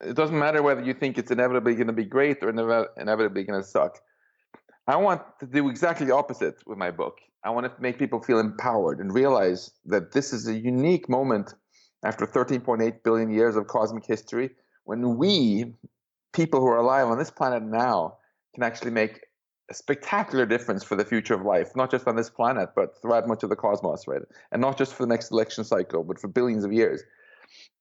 It doesn't matter whether you think it's inevitably going to be great or inevitably going to suck. I want to do exactly the opposite with my book. I want to make people feel empowered and realize that this is a unique moment after 13.8 billion years of cosmic history when we, people who are alive on this planet now, can actually make a spectacular difference for the future of life, not just on this planet, but throughout much of the cosmos, right? And not just for the next election cycle, but for billions of years.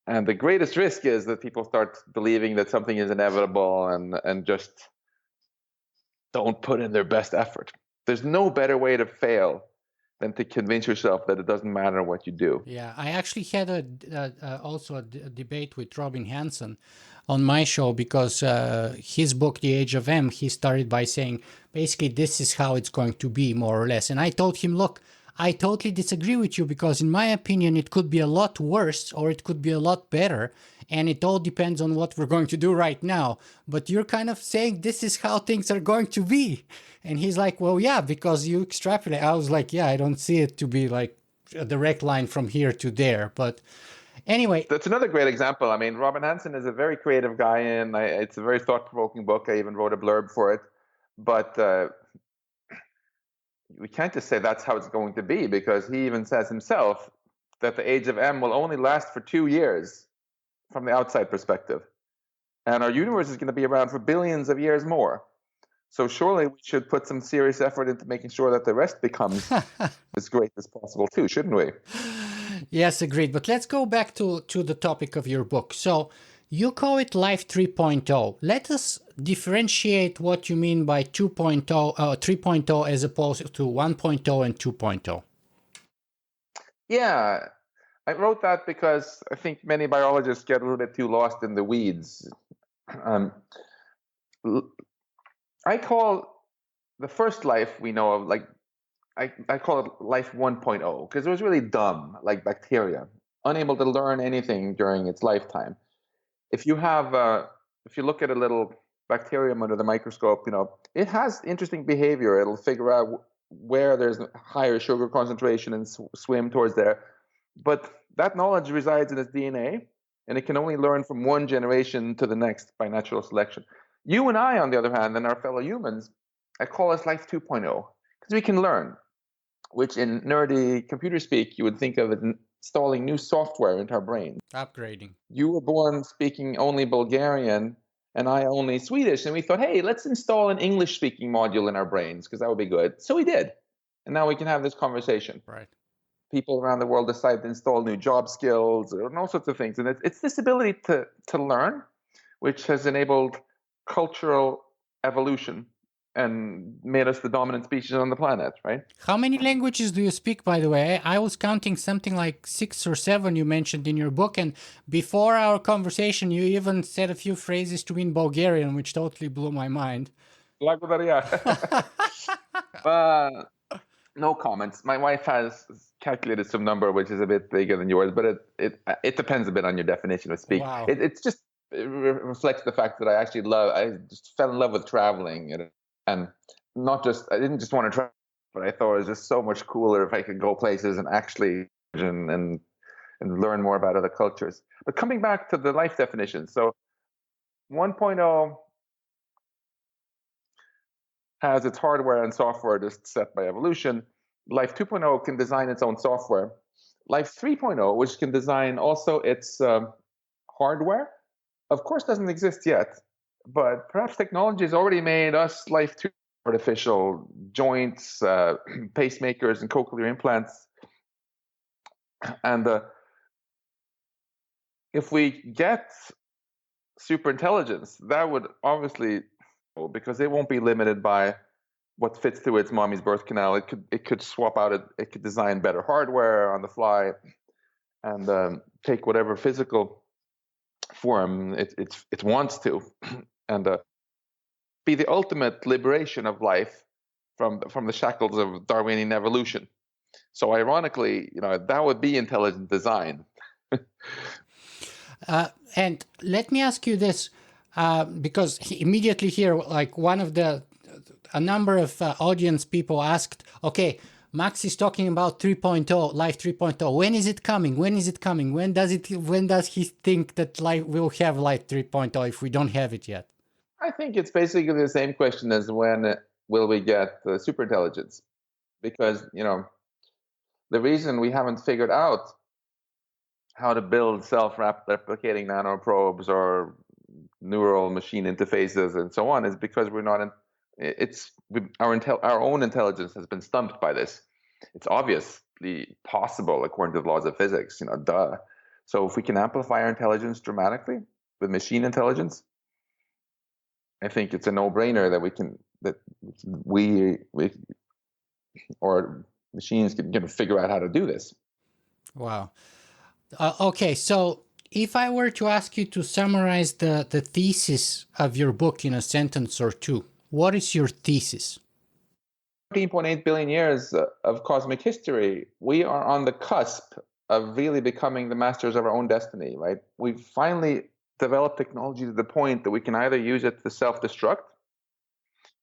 And the greatest risk is that people start believing that something is inevitable and just don't put in their best effort. There's no better way to fail than to convince yourself that it doesn't matter what you do. Yeah, I actually had also a debate with Robin Hanson on my show because his book, The Age of M, he started by saying, basically, this is how it's going to be, more or less. And I told him, look, I totally disagree with you because in my opinion, it could be a lot worse or it could be a lot better. And it all depends on what we're going to do right now. But you're kind of saying this is how things are going to be. And he's like, well, yeah, because you extrapolate. I was like, yeah, I don't see it to be like a direct line from here to there. But anyway. That's another great example. I mean, Robin Hanson is a very creative guy, and it's a very thought-provoking book. I even wrote a blurb for it. But we can't just say that's how it's going to be, because he even says himself that the age of M will only last for 2 years from the outside perspective. And our universe is going to be around for billions of years more. So surely we should put some serious effort into making sure that the rest becomes as great as possible too, shouldn't we? Yes, agreed. But let's go back to the topic of your book. So you call it Life 3.0. Let us differentiate what you mean by 2.0, 3.0 as opposed to 1.0 and 2.0. Yeah, I wrote that because I think many biologists get a little bit too lost in the weeds. I call the first life we know of, like, I call it life 1.0 because it was really dumb, like bacteria, unable to learn anything during its lifetime. If you look at a little bacterium under the microscope, it has interesting behavior. It'll figure out where there's higher sugar concentration and swim towards there. But that knowledge resides in its DNA, and it can only learn from one generation to the next by natural selection. You and I, on the other hand, and our fellow humans, I call us life 2.0 because we can learn, which in nerdy computer speak, you would think of as installing new software into our brains. Upgrading. You were born speaking only Bulgarian and I only Swedish. And we thought, hey, let's install an English speaking module in our brains because that would be good. So we did. And now we can have this conversation. Right. People around the world decide to install new job skills and all sorts of things. And it's this ability to learn, which has enabled cultural evolution and made us the dominant species on the planet, right? How many languages do you speak, by the way? I was counting something like 6 or 7 you mentioned in your book. And before our conversation, you even said a few phrases to me in Bulgarian, which totally blew my mind. No comments. My wife has calculated some number which is a bit bigger than yours, but it depends a bit on your definition of speak. Wow. It reflects the fact that I just fell in love with traveling, and I didn't just want to travel, but I thought it was just so much cooler if I could go places and actually and learn more about other cultures. But coming back to the life definition, so 1.0 has its hardware and software just set by evolution. Life 2.0 can design its own software. Life 3.0, which can design also its hardware, of course doesn't exist yet, but perhaps technology has already made us Life 2 artificial joints, pacemakers, and cochlear implants. And if we get super intelligence, that would obviously, because it won't be limited by what fits through its mommy's birth canal. It could swap out it could design better hardware on the fly, and take whatever physical form it wants to, and be the ultimate liberation of life from the shackles of Darwinian evolution. So ironically, that would be intelligent design. And let me ask you this, because immediately here, like a number of audience people asked, okay, Max is talking about 3.0, Life 3.0. When is it coming? When is it coming? When does he think that life will have Life 3.0 if we don't have it yet? I think it's basically the same question as when will we get superintelligence? Because, the reason we haven't figured out how to build self-replicating nanoprobes or neural machine interfaces and so on is because we're not our own intelligence has been stumped by this. It's obviously possible according to the laws of physics, duh. So if we can amplify our intelligence dramatically with machine intelligence, I think it's a no-brainer that we or machines can figure out how to do this. Wow. Okay, so if I were to ask you to summarize the thesis of your book in a sentence or two, what is your thesis? 13.8 billion years of cosmic history, we are on the cusp of really becoming the masters of our own destiny, right? We've finally developed technology to the point that we can either use it to self-destruct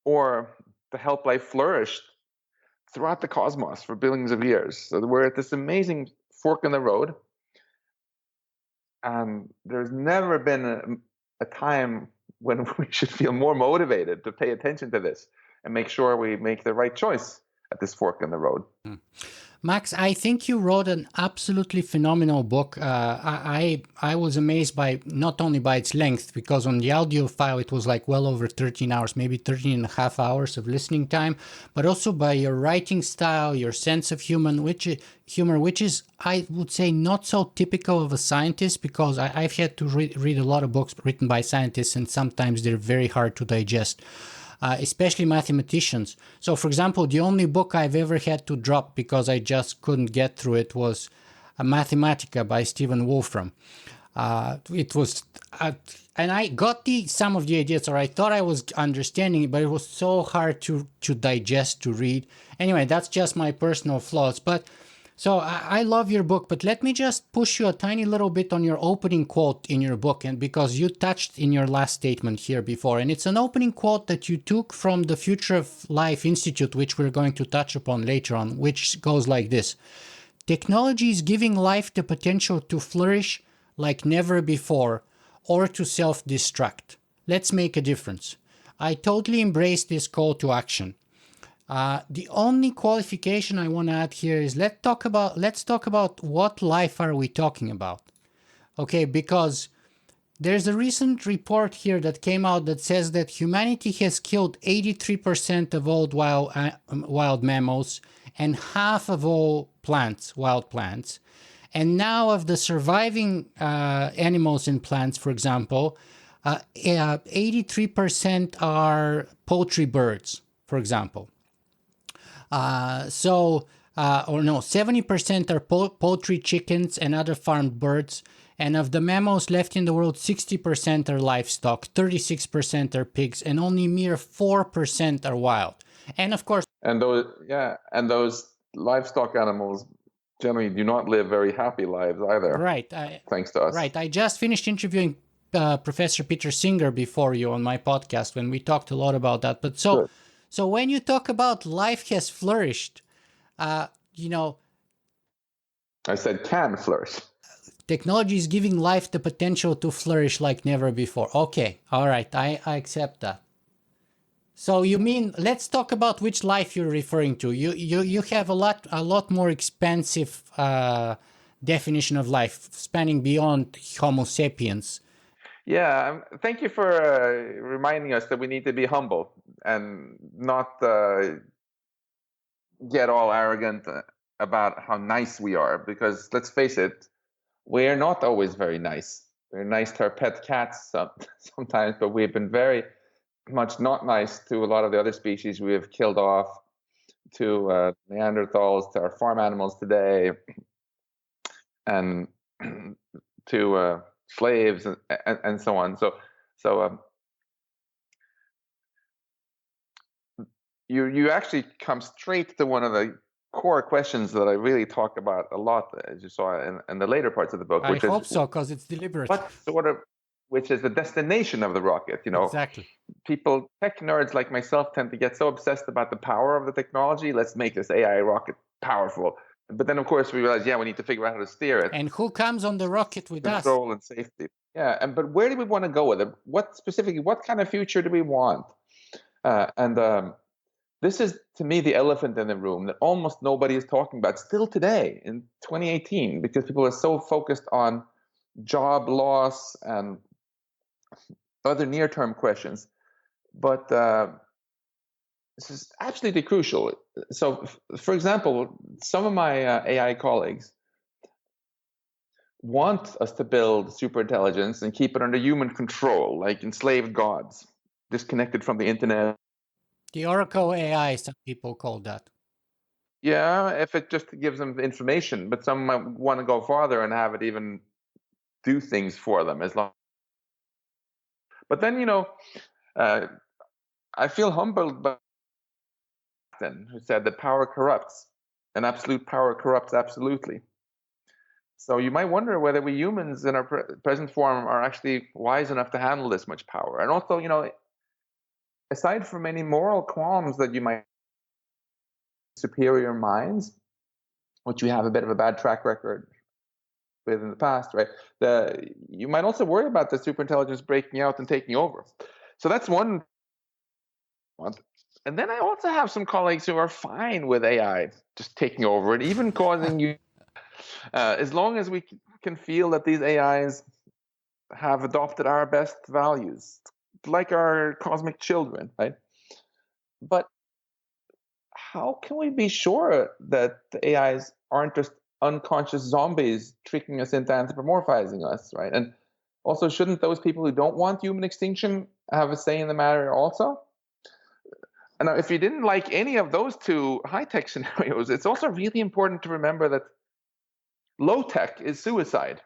or to help life flourish throughout the cosmos for billions of years. So we're at this amazing fork in the road. And there's never been a time when we should feel more motivated to pay attention to this and make sure we make the right choice at this fork in the road. Max, I think you wrote an absolutely phenomenal book. I was amazed by not only by its length, because on the audio file it was like well over 13 hours, maybe 13 and a half hours of listening time, but also by your writing style, your sense of humor, which is, I would say, not so typical of a scientist, because I've had to read a lot of books written by scientists, and sometimes they're very hard to digest. Especially mathematicians. So, for example, the only book I've ever had to drop because I just couldn't get through it was Mathematica by Stephen Wolfram. It was, and I got some of the ideas, or I thought I was understanding it, but it was so hard to digest, to read. Anyway, that's just my personal flaws. But so I love your book, but let me just push you a tiny little bit on your opening quote in your book, and because you touched in your last statement here before, and it's an opening quote that you took from the Future of Life Institute, which we're going to touch upon later on, which goes like this: technology is giving life the potential to flourish like never before, or to self-destruct. Let's make a difference. I totally embrace this call to action. The only qualification I want to add here is let's talk about what life are we talking about. Okay, because there's a recent report here that came out that says that humanity has killed 83% of all wild mammals and half of all wild plants. And now of the surviving animals and plants, for example, 83% are poultry birds, for example. 70% are poultry chickens and other farmed birds. And of the mammals left in the world, 60% are livestock, 36% are pigs, and only mere 4% are wild. And of course, and those livestock animals generally do not live very happy lives either. Right. Thanks to us. Right. I just finished interviewing Professor Peter Singer before you on my podcast when we talked a lot about that. But so. Good. So when you talk about life has flourished, I said can flourish. Technology is giving life the potential to flourish like never before. Okay, all right, I accept that. So you mean, let's talk about which life you're referring to. You have a lot more expansive definition of life, spanning beyond Homo sapiens. Yeah, thank you for reminding us that we need to be humble and not get all arrogant about how nice we are, because let's face it, we're not always very nice. We're nice to our pet cats sometimes, but we've been very much not nice to a lot of the other species we have killed off, to Neanderthals, to our farm animals today. and to slaves and so on. So you actually come straight to one of the core questions that I really talk about a lot, as you saw in the later parts of the book, I which is hope so, because it's deliberate. which is the destination of the rocket. Exactly. People, tech nerds like myself, tend to get so obsessed about the power of the technology. Let's make this AI rocket powerful. But then, of course, we realize, we need to figure out how to steer it. And who comes on the rocket with us? Control and safety. Yeah, but where do we want to go with it? What kind of future do we want? This is, to me, the elephant in the room that almost nobody is talking about still today in 2018, because people are so focused on job loss and other near-term questions. But this is absolutely crucial. So, for example, some of my AI colleagues want us to build superintelligence and keep it under human control, like enslaved gods, disconnected from the internet. The Oracle AI, some people call that. Yeah, if it just gives them information, but some might want to go farther and have it even do things for them as long. But then, I feel humbled by who said that power corrupts, and absolute power corrupts absolutely. So you might wonder whether we humans in our present form are actually wise enough to handle this much power. And also, aside from any moral qualms that you might superior minds, which we have a bit of a bad track record with in the past, right? You might also worry about the superintelligence breaking out and taking over. So that's one. And then I also have some colleagues who are fine with AI just taking over and even causing you, as long as we can feel that these AIs have adopted our best values, like our cosmic children, right? But how can we be sure that the AIs aren't just unconscious zombies tricking us into anthropomorphizing us, right? And also, shouldn't those people who don't want human extinction have a say in the matter also? And now, if you didn't like any of those two high-tech scenarios, it's also really important to remember that low-tech is suicide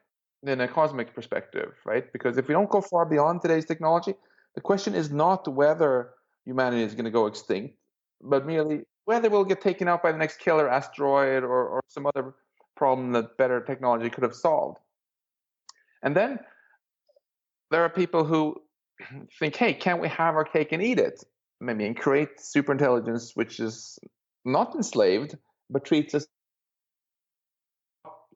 in a cosmic perspective, right? Because if we don't go far beyond today's technology, the question is not whether humanity is going to go extinct, but merely whether we'll get taken out by the next killer asteroid or some other problem that better technology could have solved. And then there are people who think, hey, can't we have our cake and eat it? Maybe and create superintelligence which is not enslaved, but treats us,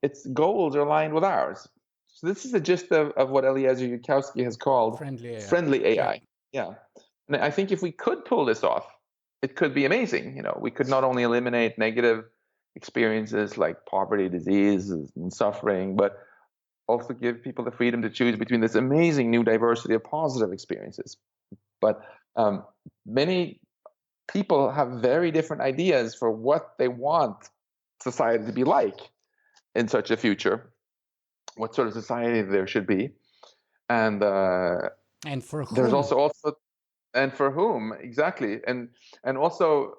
its goals are aligned with ours. So this is the gist of what Eliezer Yudkowsky has called friendly AI. Yeah. And I think if we could pull this off, it could be amazing. We could not only eliminate negative experiences like poverty, disease, and suffering, but also give people the freedom to choose between this amazing new diversity of positive experiences. But many people have very different ideas for what they want society to be like in such a future, what sort of society there should be, and for whom? There's also and for whom exactly, and also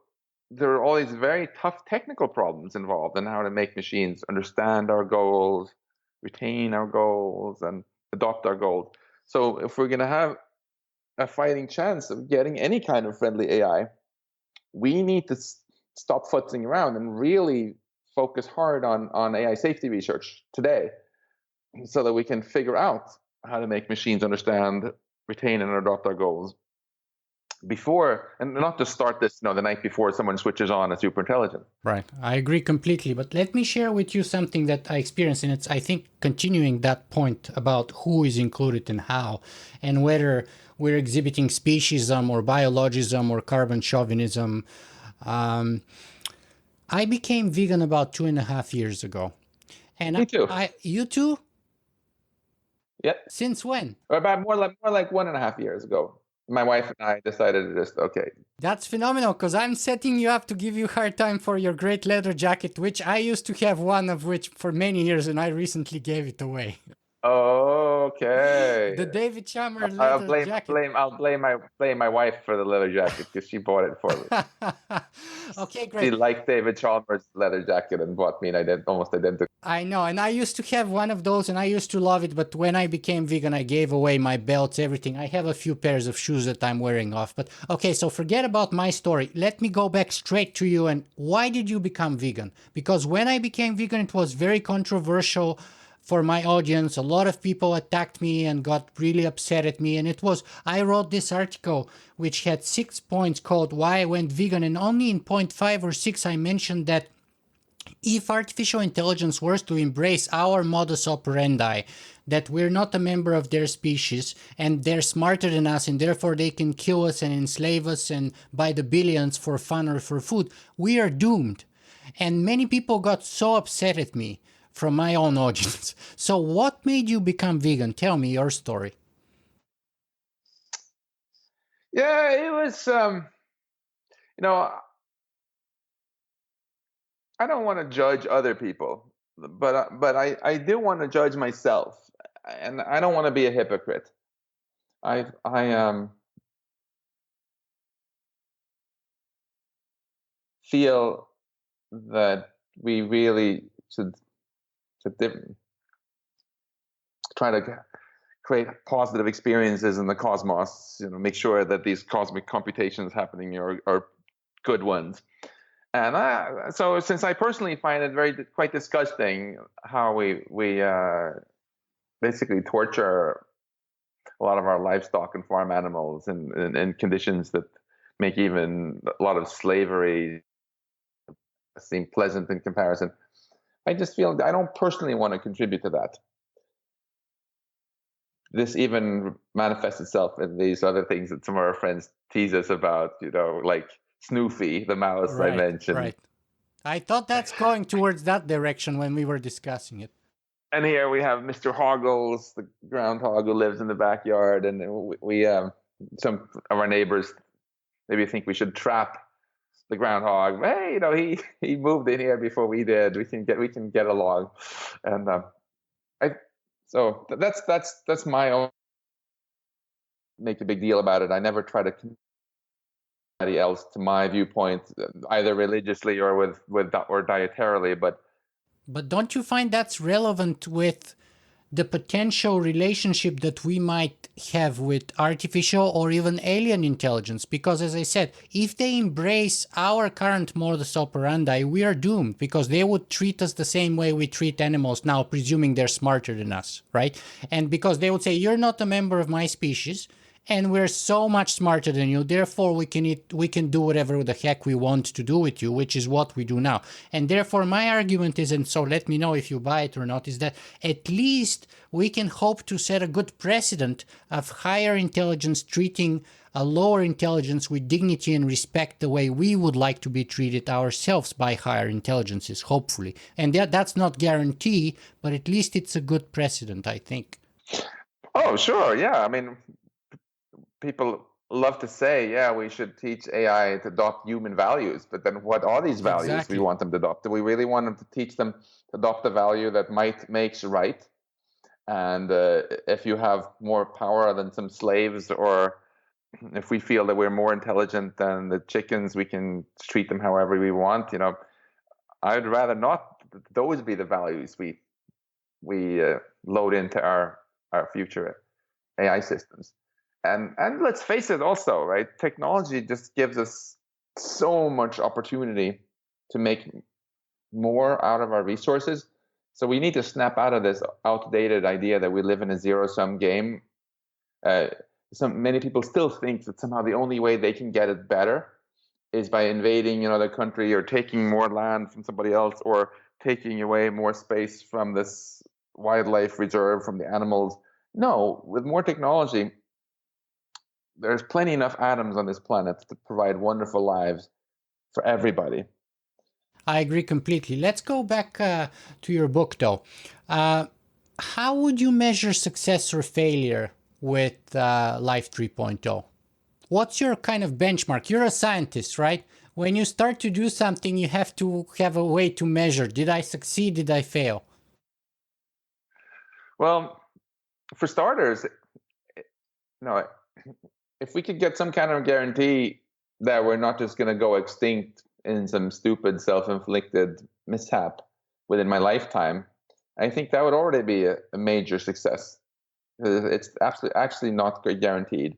there are all these very tough technical problems involved in how to make machines understand our goals, retain our goals, and adopt our goals. So if we're going to have a fighting chance of getting any kind of friendly AI, we need to stop futzing around and really focus hard on AI safety research today, so that we can figure out how to make machines understand, retain, and adopt our goals before, and not just start this the night before someone switches on a superintelligence. Right, I agree completely. But let me share with you something that I experienced, and it's, I think, continuing that point about who is included and how, and whether we're exhibiting speciesism or biologism or carbon chauvinism. I became vegan about 2.5 years ago. And Me too. You too? Yep. Since when? About more like 1.5 years ago. My wife and I decided to just, okay. That's phenomenal, because I'm setting you up to give you a hard time for your great leather jacket, which I used to have one of which for many years, and I recently gave it away. Okay. The David Chalmers I'll leather blame jacket. blame I'll blame my wife for the leather jacket because she bought it for me. Okay, She great. liked David Chalmers' leather jacket and bought me an almost identical. I know, and I used to have one of those, and I used to love it. But when I became vegan, I gave away my belts, everything. I have a few pairs of shoes that I'm wearing off. But okay, so forget about my story. Let me go back straight to you. And why did you become vegan? Because when I became vegan, it was very controversial for my audience. A lot of people attacked me and got really upset at me. And it was, I wrote this article which had 6 points called Why I Went Vegan. And only in point 5 or 6, I mentioned that if artificial intelligence were to embrace our modus operandi, that we're not a member of their species and they're smarter than us and therefore they can kill us and enslave us and by the billions for fun or for food, we are doomed. And many people got so upset at me from my own audience. So, what made you become vegan? Tell me your story. Yeah, it was. You know, I don't want to judge other people, but I do want to judge myself, and I don't want to be a hypocrite. I feel that we really should try to create positive experiences in the cosmos. You know, make sure that these cosmic computations happening are good ones. And so, since I personally find it quite disgusting how we basically torture a lot of our livestock and farm animals in conditions that make even a lot of slavery seem pleasant in comparison. I just feel I don't personally want to contribute to that. This even manifests itself in these other things that some of our friends tease us about, like Snoopy, the mouse I Right, mentioned. right. I thought that's going towards that direction when we were discussing it. And here we have Mr. Hoggles, the groundhog who lives in the backyard, and we some of our neighbors maybe think we should trap the groundhog. Hey, he moved in here before we did. We can get along, and I so that's my own make a big deal about it. I never try to convert anybody else to my viewpoint, either religiously or with or dietarily. But don't you find that's relevant with the potential relationship that we might have with artificial or even alien intelligence? Because, as I said, if they embrace our current modus operandi, we are doomed because they would treat us the same way we treat animals now, presuming they're smarter than us, right? And because they would say, you're not a member of my species, and we're so much smarter than you, therefore we can do whatever the heck we want to do with you, which is what we do now. And therefore my argument is, and so let me know if you buy it or not, is that at least we can hope to set a good precedent of higher intelligence treating a lower intelligence with dignity and respect the way we would like to be treated ourselves by higher intelligences, hopefully. And that's not guarantee, but at least it's a good precedent, I think. Oh, sure, yeah. I mean, people love to say, yeah, we should teach AI to adopt human values, but then what are these values we Exactly. want them to adopt? Do we really want them to teach them to adopt a value that might makes right? And if you have more power than some slaves, or if we feel that we're more intelligent than the chickens, we can treat them however we want. I'd rather not those be the values we load into our future AI systems. And let's face it, also, right? Technology just gives us so much opportunity to make more out of our resources. So we need to snap out of this outdated idea that we live in a zero-sum game. Uh, Many people still think that somehow the only way they can get it better is by invading another country or taking more land from somebody else or taking away more space from this wildlife reserve from the animals. No, with more technology, there's plenty enough atoms on this planet to provide wonderful lives for everybody. I agree completely. Let's go back to your book, though. Uh, how would you measure success or failure with Life 3.0? What's your kind of benchmark? You're a scientist, right? When you start to do something, you have to have a way to measure. Did I succeed? Did I fail? Well, For starters, no, if we could get some kind of guarantee that we're not just going to go extinct in some stupid self-inflicted mishap within my lifetime, I think that would already be a major success. It's absolutely actually not guaranteed.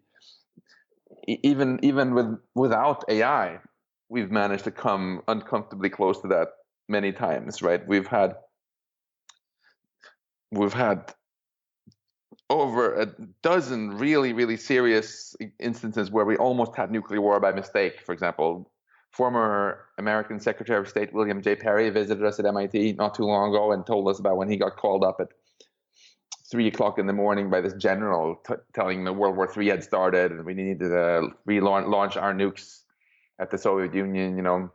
Even without AI, we've managed to come uncomfortably close to that many times, right? We've had over a dozen really, really serious instances where we almost had nuclear war by mistake. For example, former American Secretary of State William J. Perry visited us at MIT not too long ago and told us about when he got called up at 3 o'clock in the morning by this general telling the World War III had started and we needed to relaunch our nukes at the Soviet Union.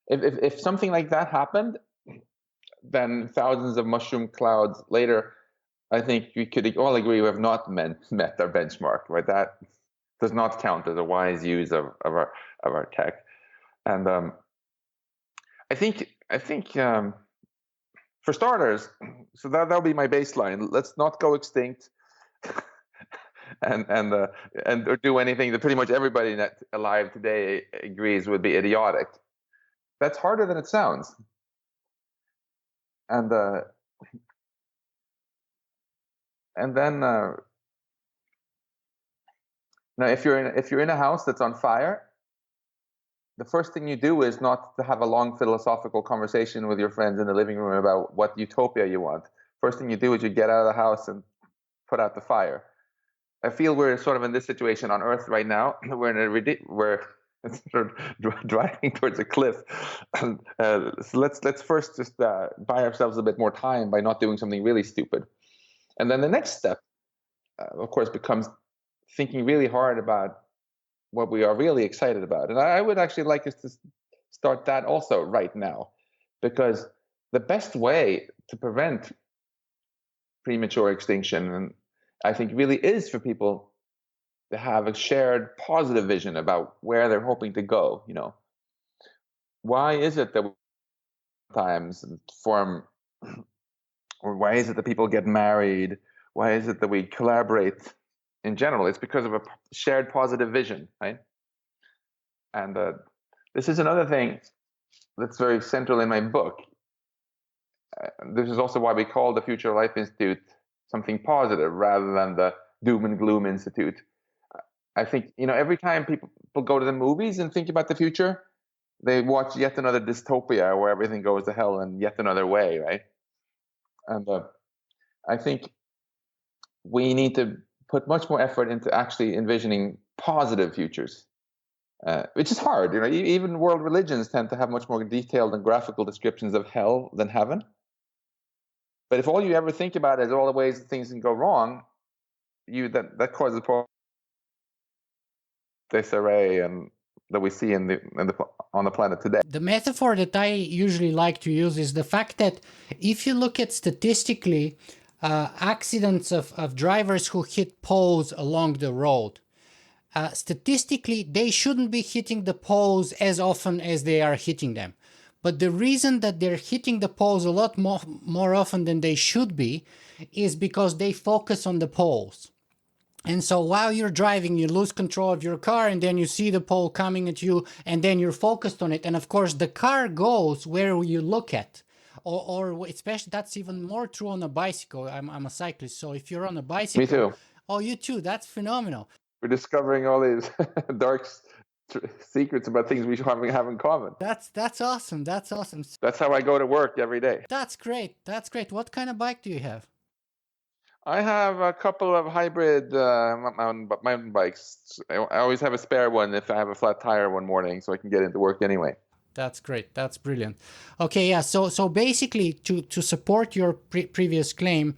If something like that happened, then thousands of mushroom clouds later, I think we could all agree we have not met our benchmark, right? That does not count as a wise use of our tech. And I think for starters, so that'll be my baseline. Let's not go extinct, and or do anything that pretty much everybody alive today agrees would be idiotic. That's harder than it sounds. And then now, if you're in a house that's on fire, the first thing you do is not to have a long philosophical conversation with your friends in the living room about what utopia you want. First thing you do is you get out of the house and put out the fire. I feel we're sort of in this situation on Earth right now. We're sort of driving towards a cliff. So let's first just buy ourselves a bit more time by not doing something really stupid. And then the next step, of course, becomes thinking really hard about what we are really excited about. And I would actually like us to start that also right now, because the best way to prevent premature extinction, and I think really is for people to have a shared positive vision about where they're hoping to go. Why is it that we sometimes form, or why is it that people get married? Why is it that we collaborate in general? It's because of a shared positive vision, right? And this is another thing that's very central in my book. This is also why we call the Future Life Institute something positive rather than the doom and gloom institute. I think, every time people go to the movies and think about the future, they watch yet another dystopia where everything goes to hell in yet another way, right? And I think we need to put much more effort into actually envisioning positive futures, which is hard. Even world religions tend to have much more detailed and graphical descriptions of hell than heaven. But if all you ever think about is all the ways that things can go wrong, that causes disarray and that we see on the planet today. The metaphor that I usually like to use is the fact that if you look at statistically accidents of drivers who hit poles along the road, statistically they shouldn't be hitting the poles as often as they are hitting them. But the reason that they're hitting the poles a lot more often than they should be is because they focus on the poles. And so while you're driving, you lose control of your car, and then you see the pole coming at you, and then you're focused on it. And of course, the car goes where you look at. Or especially, that's even more true on a bicycle. I'm a cyclist, so if you're on a bicycle... Me too. Oh, you too. That's phenomenal. We're discovering all these dark secrets about things we have in common. That's awesome. That's awesome. That's how I go to work every day. That's great. That's great. What kind of bike do you have? I have a couple of hybrid mountain bikes. I always have a spare one if I have a flat tire one morning, so I can get into work anyway. That's great. That's brilliant. Okay, yeah. So basically, to support your previous claim,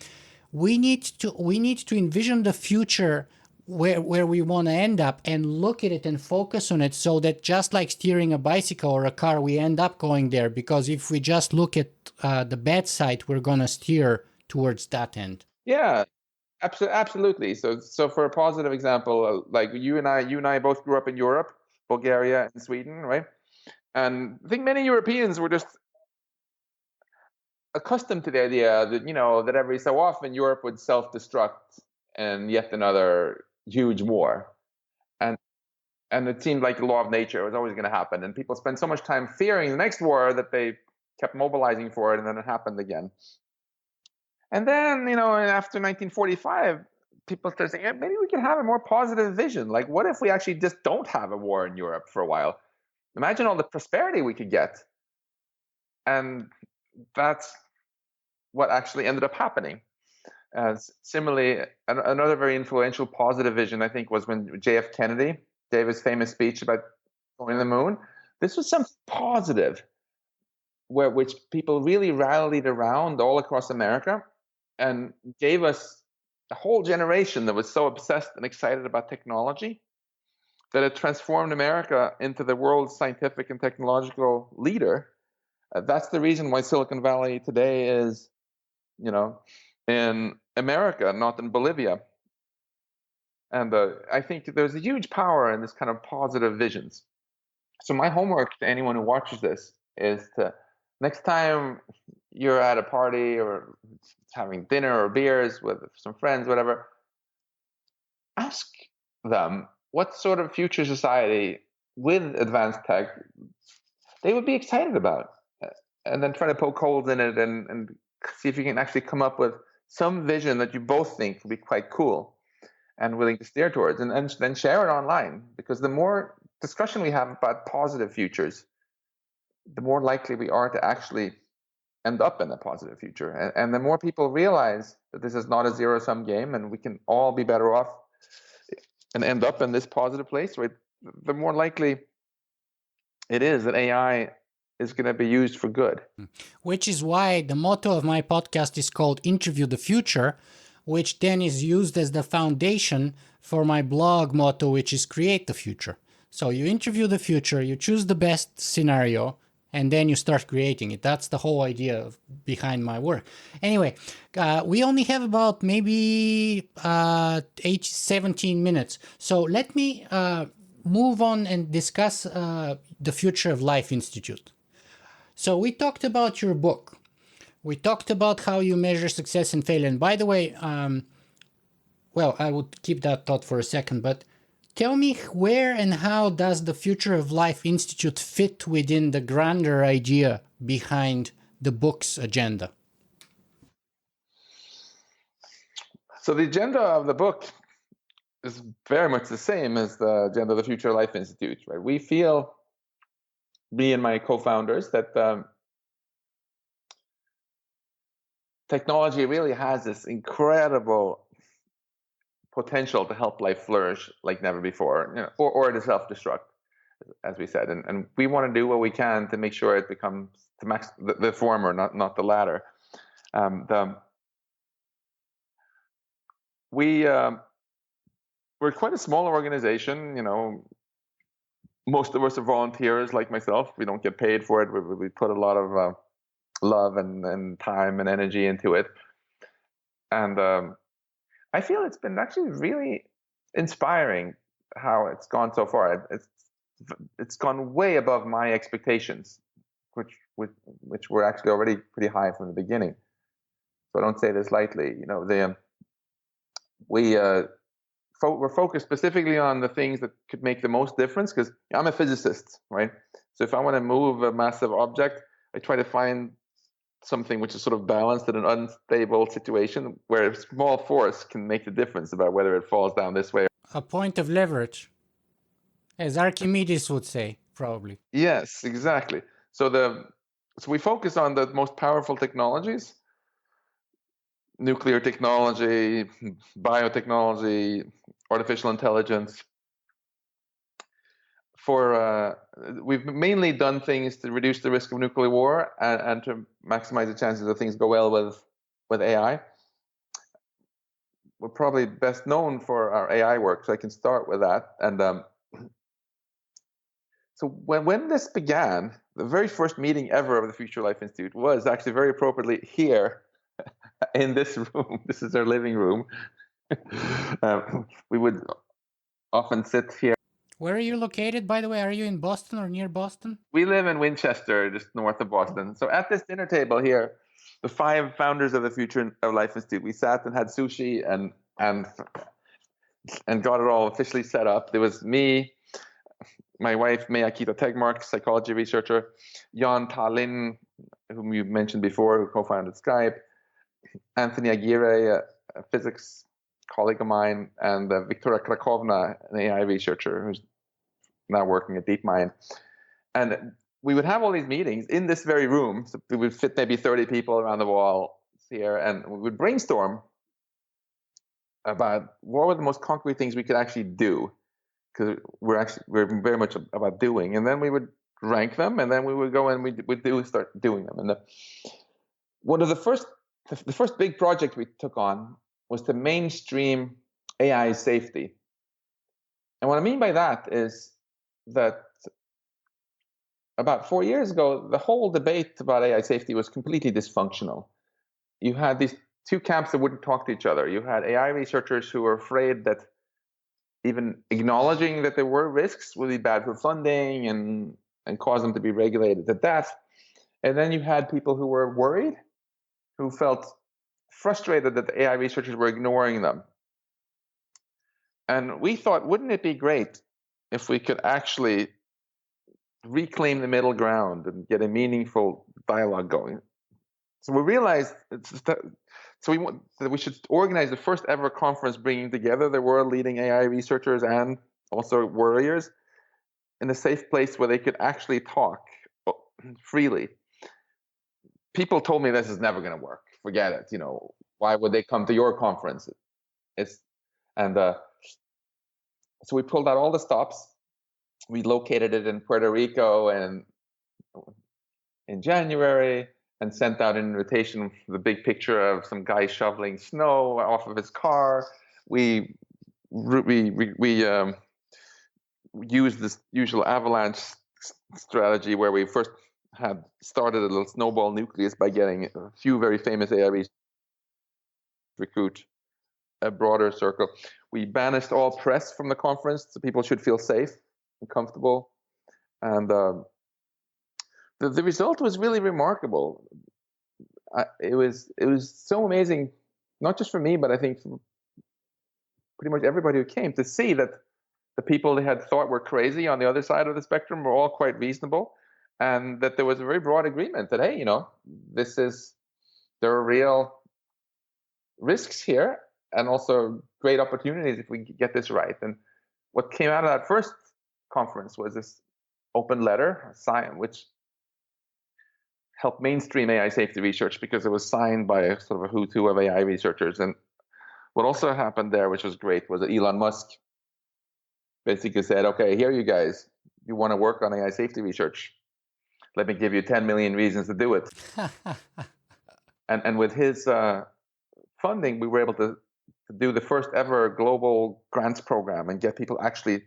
we need to envision the future where we want to end up and look at it and focus on it, so that just like steering a bicycle or a car, we end up going there. Because if we just look at the bad side, we're gonna steer towards that end. Yeah, absolutely. So for a positive example, like you and I both grew up in Europe, Bulgaria and Sweden, right? And I think many Europeans were just accustomed to the idea that, that every so often Europe would self-destruct in yet another huge war. And and it seemed like the law of nature. It was always going to happen. And people spent so much time fearing the next war that they kept mobilizing for it, and then it happened again. And then, after 1945, people started saying, "Yeah, maybe we can have a more positive vision. Like, what if we actually just don't have a war in Europe for a while? Imagine all the prosperity we could get." And that's what actually ended up happening. Similarly, another very influential positive vision, I think, was when JF Kennedy gave his famous speech about going to the moon. This was something positive, which people really rallied around all across America and gave us a whole generation that was so obsessed and excited about technology that it transformed America into the world's scientific and technological leader. That's the reason why Silicon Valley today is, in America, not in Bolivia. And I think there's a huge power in this kind of positive visions. So my homework to anyone who watches this is to, next time you're at a party or having dinner or beers with some friends, whatever, ask them what sort of future society with advanced tech they would be excited about. And then try to poke holes in it and see if you can actually come up with some vision that you both think would be quite cool and willing to steer towards, and then share it online. Because the more discussion we have about positive futures, the more likely we are to actually end up in a positive future. And the more people realize that this is not a zero-sum game and we can all be better off and end up in this positive place, right, the more likely it is that AI is going to be used for good. Which is why the motto of my podcast is called Interview the Future, which then is used as the foundation for my blog motto, which is Create the Future. So you interview the future, you choose the best scenario, and then you start creating it. That's the whole idea behind my work. Anyway, we only have about maybe 17 minutes. So let me move on and discuss the Future of Life Institute. So we talked about your book. We talked about how you measure success and failure. And by the way, well, I would keep that thought for a second, but tell me, where and how does the Future of Life Institute fit within the grander idea behind the book's agenda? So the agenda of the book is very much the same as the agenda of the Future of Life Institute, right? We feel, me and my co-founders, that technology really has this incredible potential to help life flourish like never before, or to self-destruct, as we said. And we want to do what we can to make sure it becomes the former, not the latter. We're quite a small organization, most of us are volunteers like myself. We don't get paid for it. We put a lot of love and time and energy into it. And I feel it's been actually really inspiring how it's gone so far. It's gone way above my expectations, which were actually already pretty high from the beginning. So I don't say this lightly. We're focused specifically on the things that could make the most difference, because I'm a physicist, right? So if I want to move a massive object, I try to find something which is sort of balanced in an unstable situation where a small force can make the difference about whether it falls down this way. A point of leverage, as Archimedes would say, probably. Yes, exactly. So we focus on the most powerful technologies: nuclear technology, biotechnology, artificial intelligence. We've mainly done things to reduce the risk of nuclear war and to maximize the chances that things go well with AI. We're probably best known for our AI work, so I can start with that. And so when this began, the very first meeting ever of the Future Life Institute was actually very appropriately here in this room. This is our living room. We would often sit here. Where are you located, by the way? Are you in Boston or near Boston? We live in Winchester, just north of Boston. So at this dinner table here, the 5 founders of the Future of Life Institute. We sat and had sushi and got it all officially set up. There was me, my wife, Max Tegmark, psychology researcher, Jan Tallinn, whom you mentioned before, who co-founded Skype, Anthony Aguirre, a physics colleague of mine, and Victoria Krakovna, an AI researcher who's now working at DeepMind. And we would have all these meetings in this very room. So we would fit maybe 30 people around the wall here, and we would brainstorm about what were the most concrete things we could actually do, because we're very much about doing. And then we would rank them, and then we would go and we'd start doing them. And one of the first big project we took on was to mainstream AI safety. And what I mean by that is that about 4 years ago, the whole debate about AI safety was completely dysfunctional. You had these 2 camps that wouldn't talk to each other. You had AI researchers who were afraid that even acknowledging that there were risks would be bad for funding and cause them to be regulated to death. And then you had people who were worried, who felt frustrated that the AI researchers were ignoring them. And we thought, wouldn't it be great if we could actually reclaim the middle ground and get a meaningful dialogue going? So we realized that we should organize the first ever conference bringing together the world leading AI researchers and also warriors in a safe place where they could actually talk freely. People told me this is never going to work. Forget it. Why would they come to your conference? So we pulled out all the stops. We located it in Puerto Rico and in January, and sent out an invitation with the big picture of some guy shoveling snow off of his car. We used this usual avalanche strategy where we first had started a little snowball nucleus by getting a few very famous AI researchers recruit a broader circle. We banished all press from the conference, so people should feel safe and comfortable. And the result was really remarkable. It was so amazing, not just for me, but I think for pretty much everybody who came, to see that the people they had thought were crazy on the other side of the spectrum were all quite reasonable, and that there was a very broad agreement that, hey, there are real risks here and also great opportunities if we get this right. And what came out of that first conference was this open letter, which helped mainstream AI safety research because it was signed by a sort of a who's who of AI researchers. And what also happened there, which was great, was that Elon Musk basically said, okay, here you guys, you want to work on AI safety research. Let me give you 10 million reasons to do it. And with his funding, we were able to do the first ever global grants program and get people actually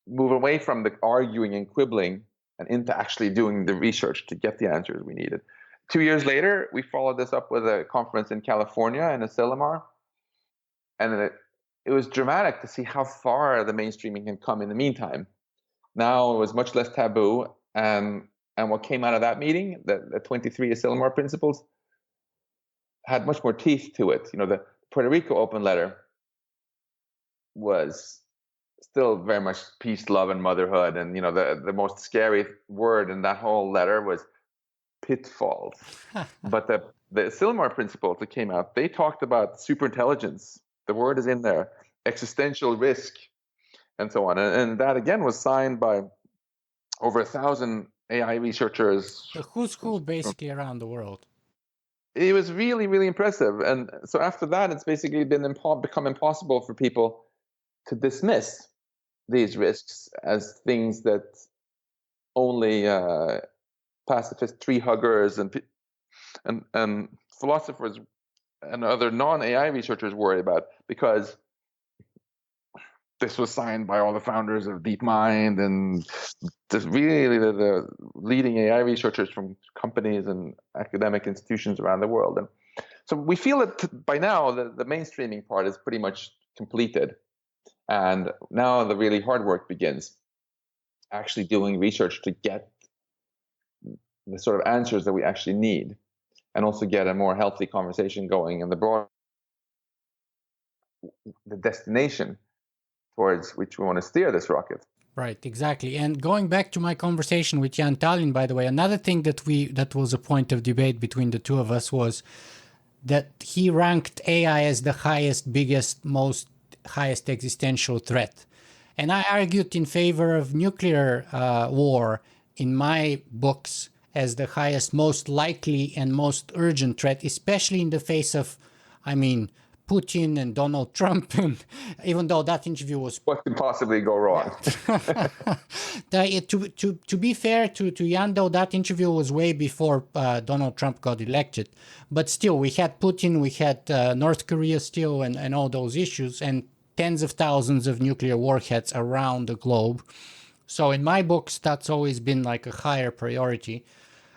move away from the arguing and quibbling and into actually doing the research to get the answers we needed. 2 years later, we followed this up with a conference in California in Asilomar. And it was dramatic to see how far the mainstreaming can come in the meantime. Now it was much less taboo. And what came out of that meeting, the 23 Asilomar principles, had much more teeth to it. The Puerto Rico open letter was still very much peace, love, and motherhood. And the most scary word in that whole letter was pitfalls. But the Asilomar principles that came out, they talked about superintelligence. The word is in there, existential risk, and so on. And that again was signed by over 1,000 AI researchers. The who's who basically around the world. It was really, really impressive. And so after that, it's basically become impossible for people to dismiss these risks as things that only pacifist tree huggers and philosophers and other non-AI researchers worry about, because this was signed by all the founders of DeepMind and really the leading AI researchers from companies and academic institutions around the world. And so we feel that by now the mainstreaming part is pretty much completed. And now the really hard work begins, actually doing research to get the sort of answers that we actually need. and also get a more healthy conversation going in the broad the destination towards which we want to steer this rocket. Right, exactly. And going back to my conversation with Jan Tallinn, by the way, another thing that was a point of debate between the two of us was that he ranked AI as the highest, biggest, most highest existential threat. And I argued in favor of nuclear war in my books as the highest, most likely, and most urgent threat, especially in the face of, I mean, Putin and Donald Trump. And even though that interview was What could possibly go wrong? to be fair to Jan, though, that interview was way before Donald Trump got elected. But still, we had Putin, we had North Korea still, and all those issues, and tens of thousands of nuclear warheads around the globe. So in my books, that's always been like a higher priority.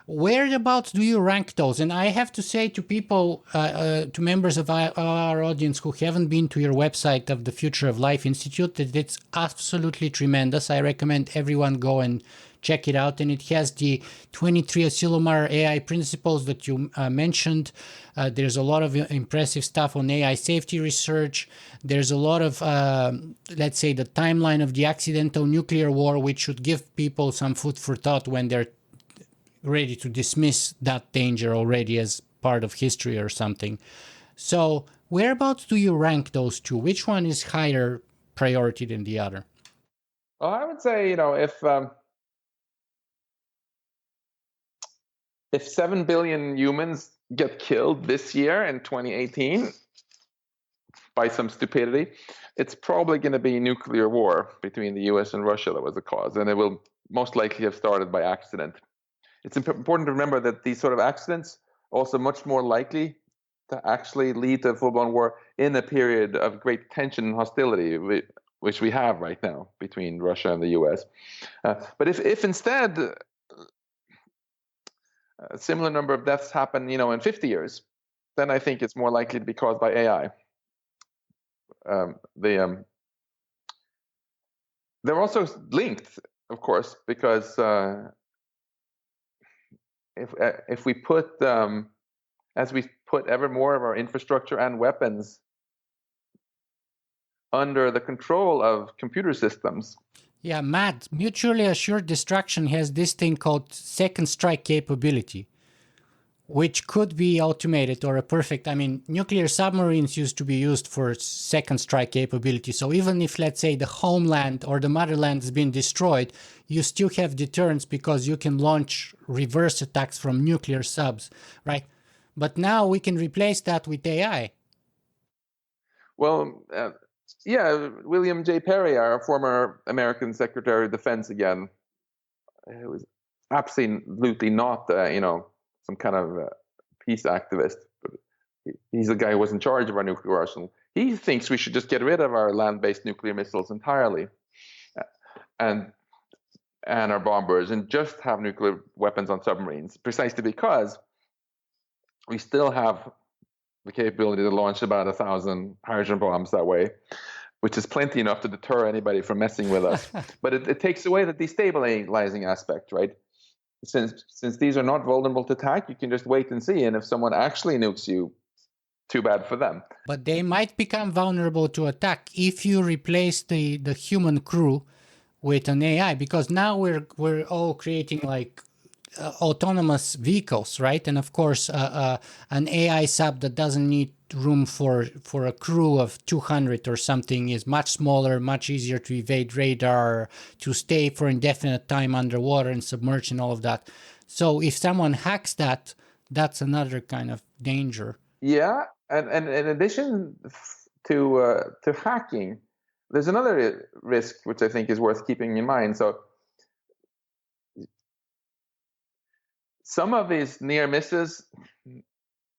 Whereabouts do you rank those? And I have to say to people, to members of our audience who haven't been to your website of the Future of Life Institute, that it's absolutely tremendous. I recommend everyone go and check it out. And it has the 23 Asilomar AI principles that you mentioned. There's a lot of impressive stuff on AI safety research. There's a lot of, let's say, the timeline of the accidental nuclear war, which should give people some food for thought when they're ready to dismiss that danger already as part of history or something. So whereabouts do you rank those two? Which one is higher priority than the other? Well, I would say, if 7 billion humans get killed this year in 2018 by some stupidity, it's probably going to be nuclear war between the US and Russia that was the cause, and it will most likely have started by accident. It's important to remember that these sort of accidents are also much more likely to actually lead to a full-blown war in a period of great tension and hostility, which we have right now between Russia and the US. But if instead a similar number of deaths happen, in 50 years, then I think it's more likely to be caused by AI. They're also linked, of course, because if we put, as we put ever more of our infrastructure and weapons under the control of computer systems. Yeah, Matt, mutually assured destruction has this thing called second strike capability, which could be automated or a perfect, nuclear submarines used to be used for second strike capability. So even if, let's say, the homeland or the motherland has been destroyed, you still have deterrence because you can launch reverse attacks from nuclear subs, right? But now we can replace that with AI. Well, yeah, William J. Perry, our former American Secretary of Defense, again, it was absolutely not, some kind of peace activist. But he's the guy who was in charge of our nuclear arsenal. He thinks we should just get rid of our land-based nuclear missiles entirely, and our bombers, and just have nuclear weapons on submarines, precisely because we still have the capability to launch about 1,000 hydrogen bombs that way, which is plenty enough to deter anybody from messing with us. But it takes away the destabilizing aspect, right? Since these are not vulnerable to attack, you can just wait and see. And if someone actually nukes you, too bad for them. But they might become vulnerable to attack if you replace the human crew with an AI, because now we're all creating like autonomous vehicles, right? And of course, an AI sub that doesn't need room for a crew of 200 or something is much smaller, much easier to evade radar, to stay for indefinite time underwater and submerged and all of that. So if someone hacks that, that's another kind of danger. Yeah, and in addition to hacking, there's another risk which I think is worth keeping in mind. So some of these near misses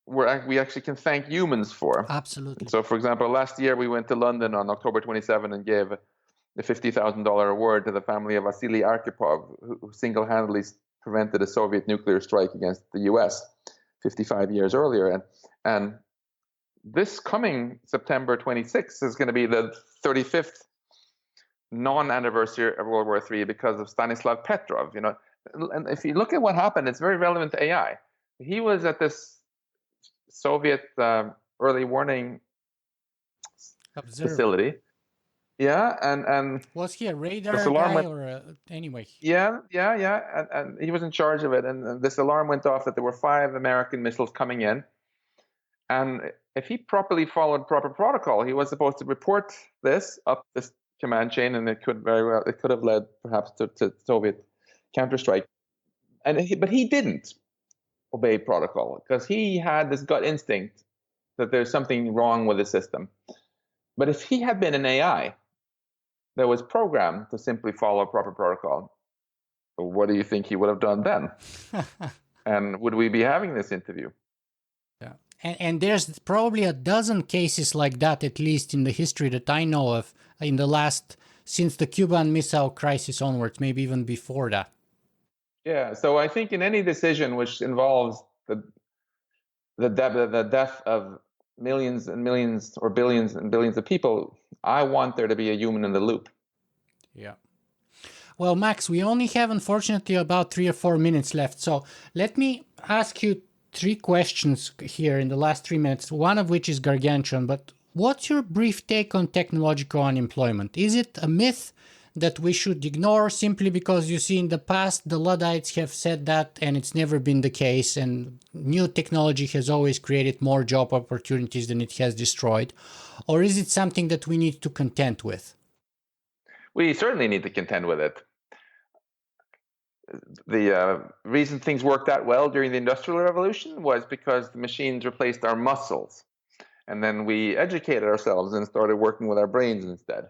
we actually can thank humans for. Absolutely. So, for example, last year we went to London on October 27 and gave the $50,000 award to the family of Vasily Arkhipov, who single-handedly prevented a Soviet nuclear strike against the US 55 years earlier. And this coming September 26th is going to be the 35th non-anniversary of World War III because of Stanislav Petrov. And if you look at what happened, it's very relevant to AI. He was at this Soviet early warning Observer. facility. Yeah, and Was he a this radar alarm guy went. or anyway? Yeah, and he was in charge of it. And this alarm went off that there were 5 American missiles coming in. And if he properly followed proper protocol, he was supposed to report this up this command chain, and it could have led perhaps to Soviet counterstrike. But he didn't obey protocol because he had this gut instinct that there's something wrong with the system. But if he had been an AI that was programmed to simply follow proper protocol, what do you think he would have done then? And would we be having this interview? Yeah. And there's probably a dozen cases like that, at least in the history that I know of, in the last, since the Cuban Missile Crisis onwards, maybe even before that. Yeah, so I think in any decision which involves the death of millions and millions or billions and billions of people, I want there to be a human in the loop. Yeah. Well, Max, we only have, unfortunately, about 3 or 4 minutes left. So let me ask you 3 questions here in the last 3 minutes, one of which is gargantuan. But what's your brief take on technological unemployment? Is it a myth that we should ignore simply because you see in the past the Luddites have said that and it's never been the case, and new technology has always created more job opportunities than it has destroyed? Or is it something that we need to contend with? We certainly need to contend with it. The reason things worked out well during the Industrial Revolution was because the machines replaced our muscles. And then we educated ourselves and started working with our brains instead.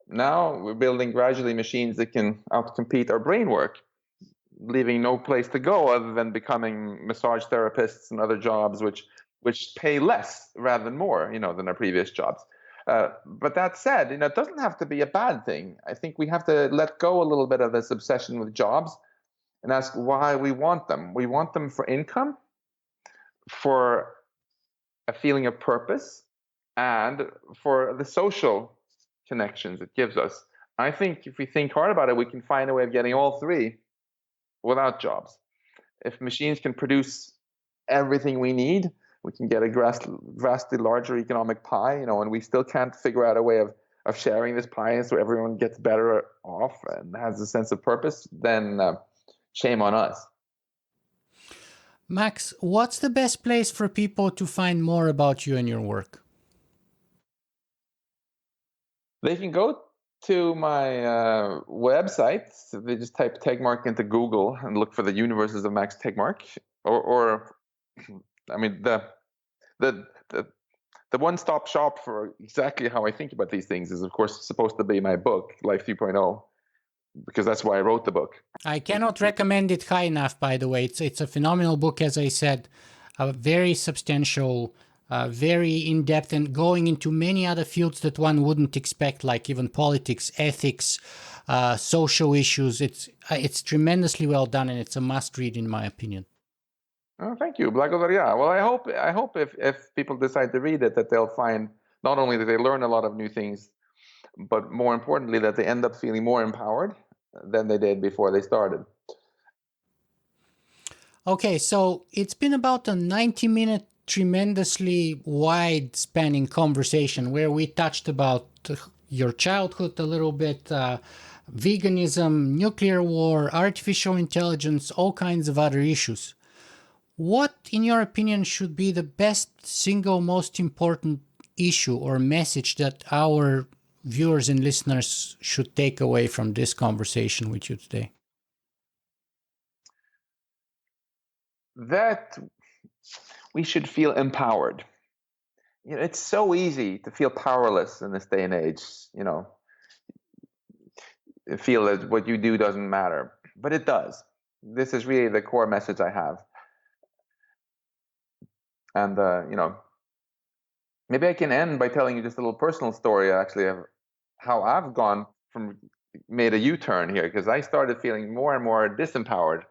Now we're building gradually machines that can outcompete our brain work, leaving no place to go other than becoming massage therapists and other jobs which pay less rather than more, than our previous jobs. But that said, it doesn't have to be a bad thing. I think we have to let go a little bit of this obsession with jobs and ask why we want them. We want them for income, for a feeling of purpose, and for the social connections it gives us. I think if we think hard about it, we can find a way of getting all 3 without jobs. If machines can produce everything we need, we can get a vastly larger economic pie, and we still can't figure out a way of sharing this pie so everyone gets better off and has a sense of purpose, then shame on us. Max, what's the best place for people to find more about you and your work? They can go to my website. They just type Tegmark into Google and look for the universes of Max Tegmark. Or I mean, the one-stop shop for exactly how I think about these things is, of course, supposed to be my book, Life 3.0, because that's why I wrote the book. I cannot recommend it high enough, by the way. It's a phenomenal book, as I said, very substantial, very in-depth, and going into many other fields that one wouldn't expect, like even politics, ethics, social issues. It's tremendously well done, and it's a must-read, in my opinion. Oh, thank you, Blagodaria. Well, I hope if people decide to read it, that they'll find not only that they learn a lot of new things, but more importantly, that they end up feeling more empowered than they did before they started. Okay, so it's been about a 90-minute, tremendously wide-spanning conversation where we touched about your childhood a little bit, veganism, nuclear war, artificial intelligence, all kinds of other issues. What, in your opinion, should be the best single most important issue or message that our viewers and listeners should take away from this conversation with you today? That we should feel empowered. It's so easy to feel powerless in this day and age, feel that what you do doesn't matter, but it does. This is really the core message I have. And, maybe I can end by telling you just a little personal story, actually, of how I've made a U-turn here, because I started feeling more and more disempowered.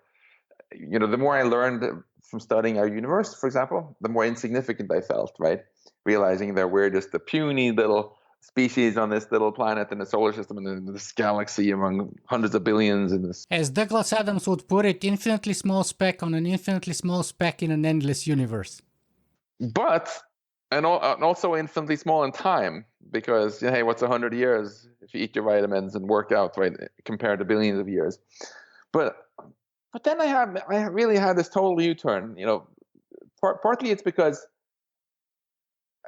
The more I learned from studying our universe, for example, the more insignificant I felt, right? Realizing that we're just a puny little species on this little planet in the solar system and in this galaxy among hundreds of billions. As Douglas Adams would put it, infinitely small speck on an infinitely small speck in an endless universe. and also infinitely small in time, because hey, what's 100 years if you eat your vitamins and work out, right, compared to billions of years? But then I really had this total U-turn. Partly it's because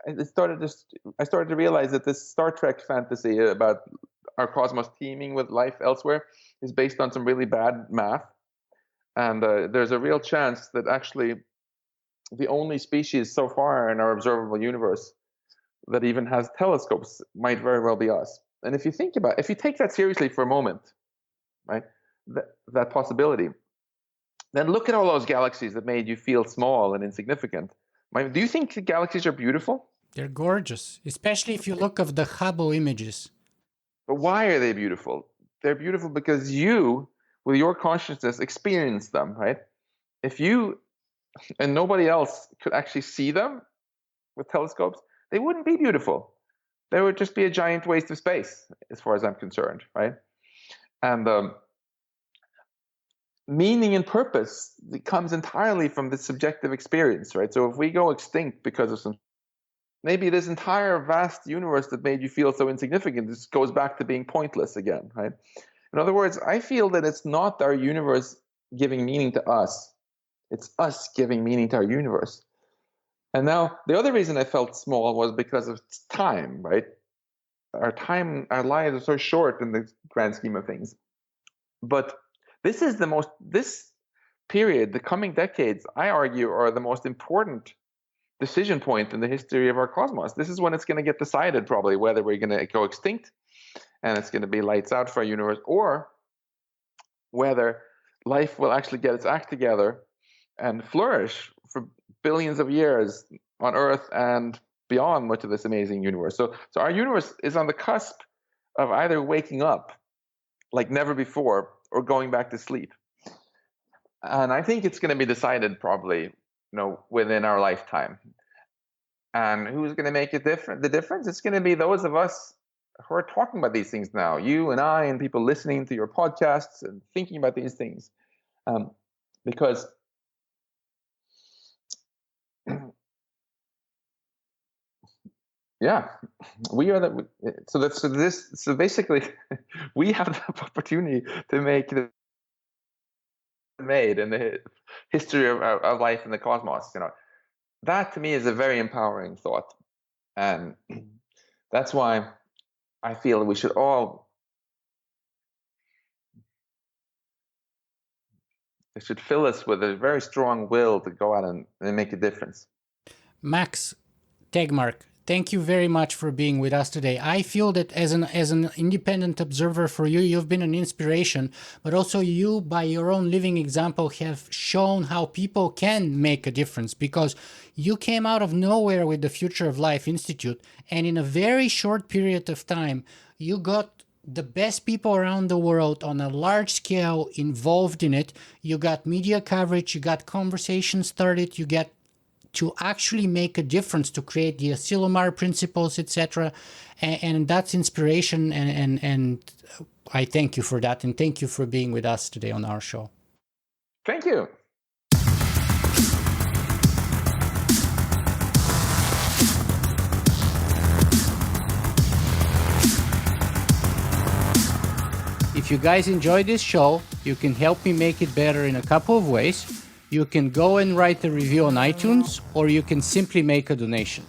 I started to realize that this Star Trek fantasy about our cosmos teeming with life elsewhere is based on some really bad math, and there's a real chance that actually the only species so far in our observable universe that even has telescopes might very well be us. And if you take that seriously for a moment, right, that possibility, then look at all those galaxies that made you feel small and insignificant. Do you think the galaxies are beautiful? They're gorgeous, especially if you look at the Hubble images. But why are they beautiful? They're beautiful because you, with your consciousness, experience them, right? If you and nobody else could actually see them with telescopes, they wouldn't be beautiful. They would just be a giant waste of space, as far as I'm concerned, right? And meaning and purpose comes entirely from the subjective experience, right? So if we go extinct because of maybe this entire vast universe that made you feel so insignificant just goes back to being pointless again, right? In other words, I feel that it's not our universe giving meaning to us. It's us giving meaning to our universe. And now the other reason I felt small was because of time, right? Our lives are so short in the grand scheme of things. But this period, the coming decades, I argue, are the most important decision point in the history of our cosmos. This is when it's going to get decided, probably, whether we're going to go extinct and it's going to be lights out for our universe, or whether life will actually get its act together and flourish for billions of years on Earth and beyond much of this amazing universe. So our universe is on the cusp of either waking up like never before or going back to sleep. And I think it's going to be decided probably, within our lifetime. And who's going to make it different? The difference? It's going to be those of us who are talking about these things now, you and I, and people listening to your podcasts and thinking about these things, because yeah, we are the. So basically, we have the opportunity to make the made in the history of life in the cosmos. That to me is a very empowering thought, and that's why I feel we should all. It should fill us with a very strong will to go out and make a difference. Max Tegmark, thank you very much for being with us today. I feel that as an independent observer for you, you've been an inspiration, but also you, by your own living example, have shown how people can make a difference, because you came out of nowhere with the Future of Life Institute, and in a very short period of time, you got the best people around the world on a large scale involved in it. You got media coverage, you got conversations started, you get to actually make a difference, to create the Asilomar principles, etc. And that's inspiration, and I thank you for that, and thank you for being with us today on our show. Thank you. If you guys enjoyed this show, you can help me make it better in a couple of ways. You can go and write a review on iTunes, or you can simply make a donation.